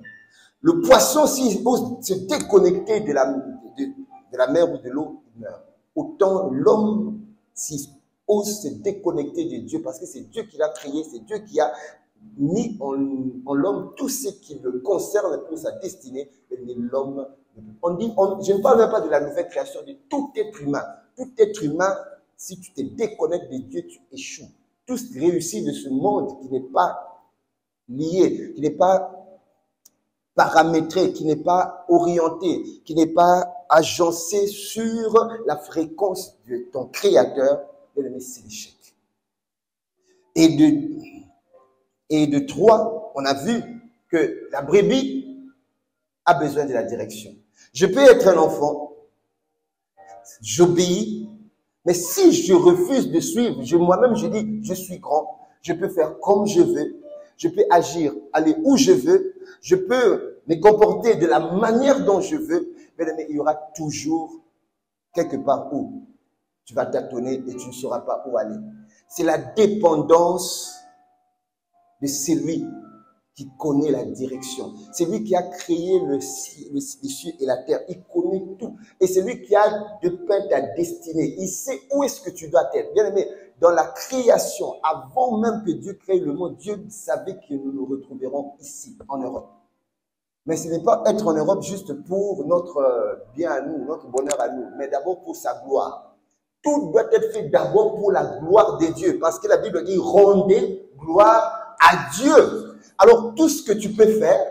Le poisson, s'il ose se déconnecter de la mer ou de l'eau, il meurt. Autant l'homme, s'il ose se déconnecter de Dieu, parce que c'est Dieu qui l'a créé, c'est Dieu qui a mis en l'homme tout ce qui le concerne pour sa destinée, mais l'homme, je ne parle même pas de la nouvelle création, de tout être humain. Tout être humain, si tu te déconnectes de Dieu, tu échoues. Tout ce réussi de ce monde qui n'est pas lié, qui n'est pas paramétré, qui n'est pas orienté, qui n'est pas agencé sur la fréquence de ton créateur, c'est l'échec. Et de trois, on a vu que la brebis a besoin de la direction. Je peux être un enfant, j'obéis, mais si je refuse de suivre, moi-même je dis, je suis grand, je peux faire comme je veux, je peux agir, aller où je veux, je peux me comporter de la manière dont je veux, mais il y aura toujours quelque part où tu vas tâtonner et tu ne sauras pas où aller. C'est la dépendance de celui qui connaît la direction. C'est lui qui a créé les cieux et la terre. Il connaît tout. Et c'est lui qui a de peine ta destinée. Il sait où est-ce que tu dois être. Bien aimé, dans la création, avant même que Dieu crée le monde, Dieu savait que nous nous retrouverons ici, en Europe. Mais ce n'est pas être en Europe juste pour notre bien à nous, notre bonheur à nous, mais d'abord pour sa gloire. Tout doit être fait d'abord pour la gloire de Dieu. Parce que la Bible dit, rendez gloire à Dieu. Alors, tout ce que tu peux faire,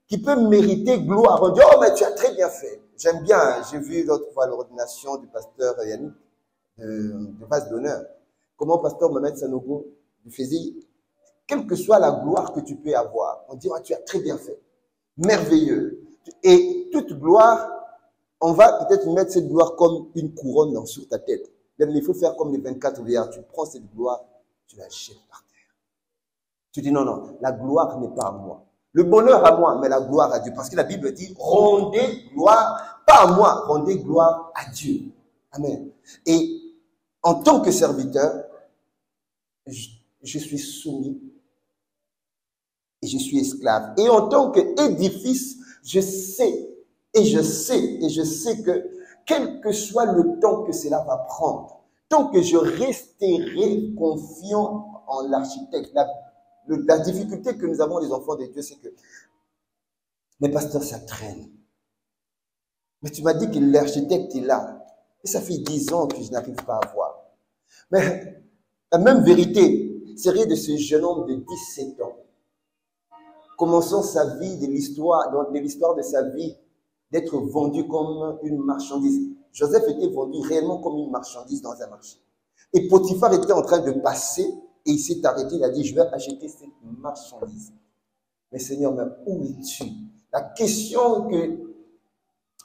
qui peut mériter gloire, on dit, oh, mais tu as très bien fait. J'aime bien, j'ai vu l'autre fois l'ordination du pasteur Yannick, de base d'honneur. Comment pasteur Mohamed Sanogo lui faisait, quelle que soit la gloire que tu peux avoir, on dit, oh, tu as très bien fait. merveilleux. Et toute gloire, on va peut-être mettre cette gloire comme une couronne sur ta tête. Il faut faire comme les 24 veillants. Tu prends cette gloire, tu la jettes par terre. Tu dis non, non, la gloire n'est pas à moi. Le bonheur à moi, mais la gloire à Dieu. Parce que la Bible dit, rendez gloire, pas à moi, rendez gloire à Dieu. Amen. Et en tant que serviteur, je suis soumis et je suis esclave. Et en tant qu'édifice, je sais que quel que soit le temps que cela va prendre, tant que je resterai confiant en l'architecte, la difficulté que nous avons les enfants de Dieu, c'est que, mais pasteur, ça traîne. Mais tu m'as dit que l'architecte est là. Et ça fait 10 ans que je n'arrive pas à voir. Mais la même vérité serait de ce jeune homme de 17 ans. Commençant sa vie, de l'histoire de sa vie, d'être vendu comme une marchandise. Joseph était vendu réellement comme une marchandise dans un marché. Et Potiphar était en train de passer et il s'est arrêté, il a dit, je vais acheter cette marchandise. Mais Seigneur, mais où es-tu? La question que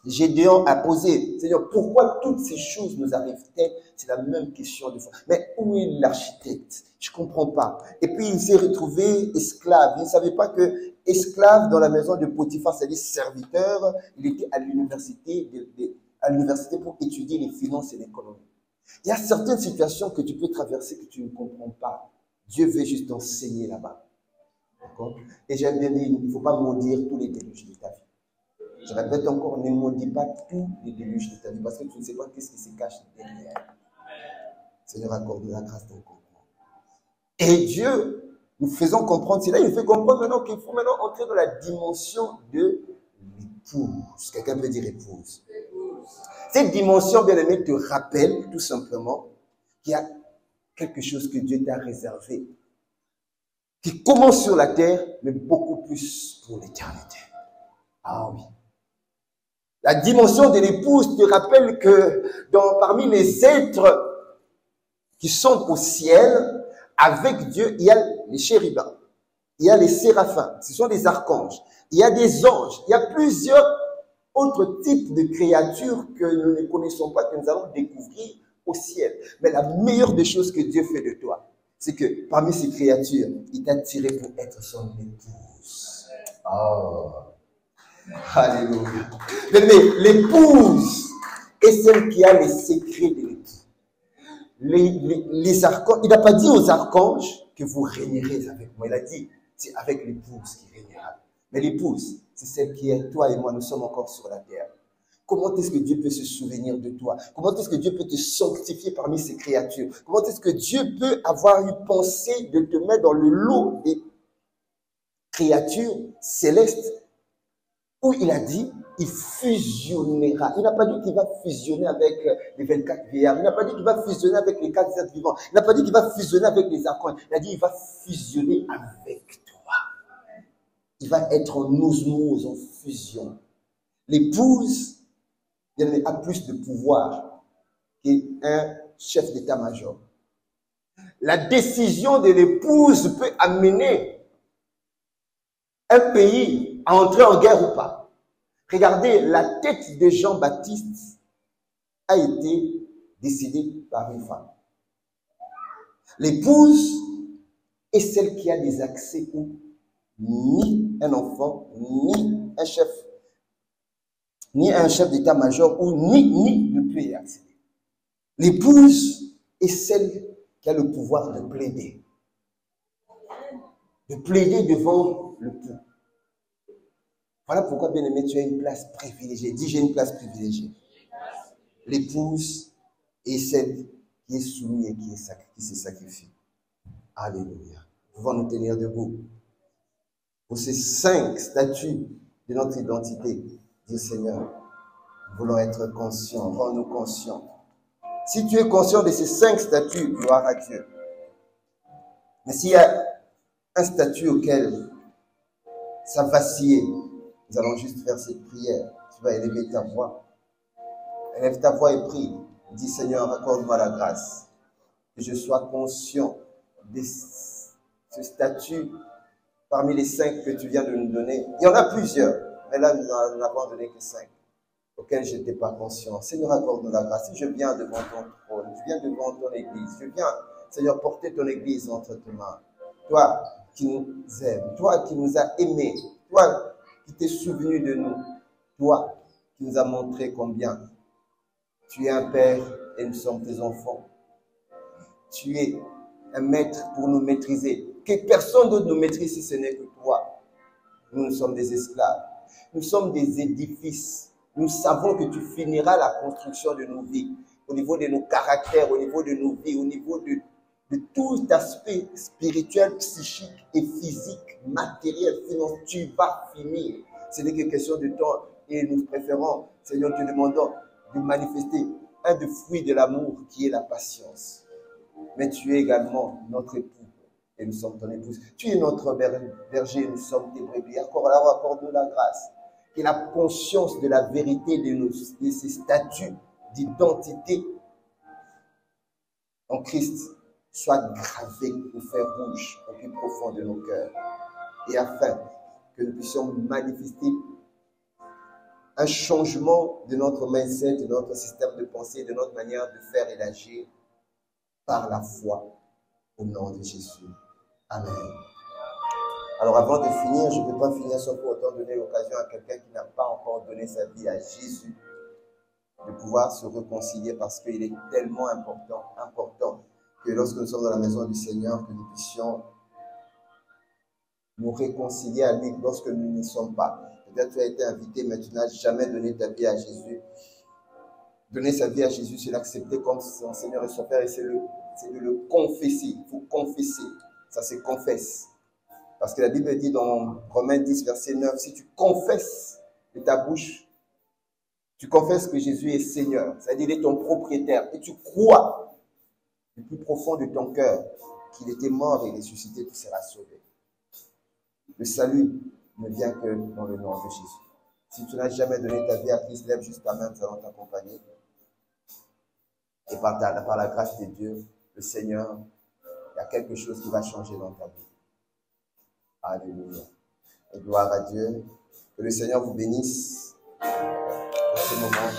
Gédéon a posée, Seigneur, pourquoi toutes ces choses nous arrivent-elles? C'est la même question de fois. Mais où est l'architecte? Je ne comprends pas. Et puis il s'est retrouvé esclave. Il ne savait pas que esclave dans la maison de Potiphar, c'est-à-dire serviteur, il était à l'université pour étudier les finances et l'économie. Il y a certaines situations que tu peux traverser que tu ne comprends pas. Dieu veut juste t'enseigner là-bas. D'accord? Et j'aime bien dire, il ne faut pas maudire tous les déluges de ta vie. Je répète encore, ne maudis pas tous les déluges de ta vie parce que tu ne sais pas qu'est-ce qui se cache derrière. Seigneur, accorde la grâce de comprendre. Et Dieu, nous faisons comprendre, c'est là il nous fait comprendre maintenant qu'il faut maintenant entrer dans la dimension de l'épouse. Quelqu'un peut dire épouse. Cette dimension, bien aimé, te rappelle tout simplement qu'il y a quelque chose que Dieu t'a réservé, qui commence sur la terre, mais beaucoup plus pour l'éternité. Ah oui. La dimension de l'épouse te rappelle que parmi les êtres qui sont au ciel, avec Dieu, il y a les chérubins, il y a les séraphins, ce sont des archanges, il y a des anges, il y a plusieurs autres types de créatures que nous ne connaissons pas, que nous allons découvrir au ciel. Mais la meilleure des choses que Dieu fait de toi, c'est que parmi ces créatures, il t'a tiré pour être son épouse. Oh. Alléluia. Mais l'épouse est celle qui a les secrets de l'époux. Les archanges, il n'a pas dit aux archanges que vous régnerez avec moi. Il a dit, c'est avec l'épouse qui régnera. Mais l'épouse, c'est celle qui est toi et moi, nous sommes encore sur la terre. Comment est-ce que Dieu peut se souvenir de toi? Comment est-ce que Dieu peut te sanctifier parmi ses créatures? Comment est-ce que Dieu peut avoir eu pensé de te mettre dans le lot des créatures célestes où il a dit, il fusionnera. Il n'a pas dit qu'il va fusionner avec les 24 vieillards. Il n'a pas dit qu'il va fusionner avec les 4 êtres vivants. Il n'a pas dit qu'il va fusionner avec les archanges. Il a dit, il va fusionner avec toi. Il va être en osmose, en fusion. L'épouse, elle a plus de pouvoir qu'un chef d'état-major. La décision de l'épouse peut amener un pays à entrer en guerre ou pas. Regardez, la tête de Jean-Baptiste a été décidée par une femme. L'épouse est celle qui a des accès où ni un enfant, ni un chef d'état-major, ou ni ne peut y accéder. L'épouse est celle qui a le pouvoir de plaider. De plaider devant le peuple. Voilà pourquoi, bien-aimé, tu as une place privilégiée. Dis, j'ai une place privilégiée. L'épouse est celle qui est soumise et qui se sacrifie. Alléluia. Nous pouvons nous tenir debout. Pour ces 5 statuts de notre identité, dis Seigneur, nous voulons être conscients, rends-nous conscients. Si tu es conscient de ces 5 statuts, gloire à Dieu. Mais s'il y a un statut auquel ça vacille, nous allons juste faire cette prière. Tu vas élever ta voix. Élève ta voix et prie. Dis Seigneur, accorde-moi la grâce. Que je sois conscient de ce statut parmi les 5 que tu viens de nous donner. Il y en a plusieurs, mais là, nous n'avons donné que 5, auxquels je n'étais pas conscient. Seigneur, accorde-nous la grâce. Si je viens devant ton trône, je viens devant ton église, je viens, Seigneur, porter ton église entre tes mains. Toi qui nous aimes, toi qui nous as aimés, toi qui t'es souvenu de nous, toi qui nous as montré combien tu es un père et nous sommes tes enfants. Tu es un maître pour nous maîtriser. Que personne d'autre nous maîtrise si ce n'est que toi. Nous sommes des esclaves. Nous sommes des édifices. Nous savons que tu finiras la construction de nos vies, au niveau de nos caractères, au niveau de nos vies, au niveau de tout aspect spirituel, psychique et physique, matériel, financier. Tu vas finir. Ce n'est que question de temps et nous préférons, Seigneur, te demandons de manifester un des fruits de l'amour qui est la patience. Mais tu es également notre époux et nous sommes ton épouse. Tu es notre berger et nous sommes tes brebis. Accorde-nous la grâce. Que la conscience de la vérité de ces statuts d'identité en Christ soit gravée au fer rouge au plus profond de nos cœurs. Et afin que nous puissions manifester un changement de notre mindset, de notre système de pensée, de notre manière de faire et d'agir par la foi au nom de Jésus. Amen. Alors avant de finir, je ne peux pas finir sans pour autant donner l'occasion à quelqu'un qui n'a pas encore donné sa vie à Jésus de pouvoir se réconcilier parce qu'il est tellement important que lorsque nous sommes dans la maison du Seigneur, que nous puissions nous réconcilier à lui lorsque nous n'y sommes pas. Peut-être que tu as été invité, mais tu n'as jamais donné ta vie à Jésus. Donner sa vie à Jésus, c'est l'accepter comme son Seigneur et son Père, et c'est de le confesser. Il faut confesser. Ça se confesse. Parce que la Bible dit dans Romains 10, verset 9, si tu confesses de ta bouche, tu confesses que Jésus est Seigneur, c'est-à-dire il est ton propriétaire, et tu crois du plus profond de ton cœur qu'il était mort et ressuscité, tu seras sauvé. Le salut ne vient que dans le nom de Jésus. Si tu n'as jamais donné ta vie à Christ, lève juste ta main, nous allons t'accompagner. Et par la grâce de Dieu, le Seigneur, il y a quelque chose qui va changer dans ta vie. Alléluia. Et gloire à Dieu. Que le Seigneur vous bénisse pour ce moment.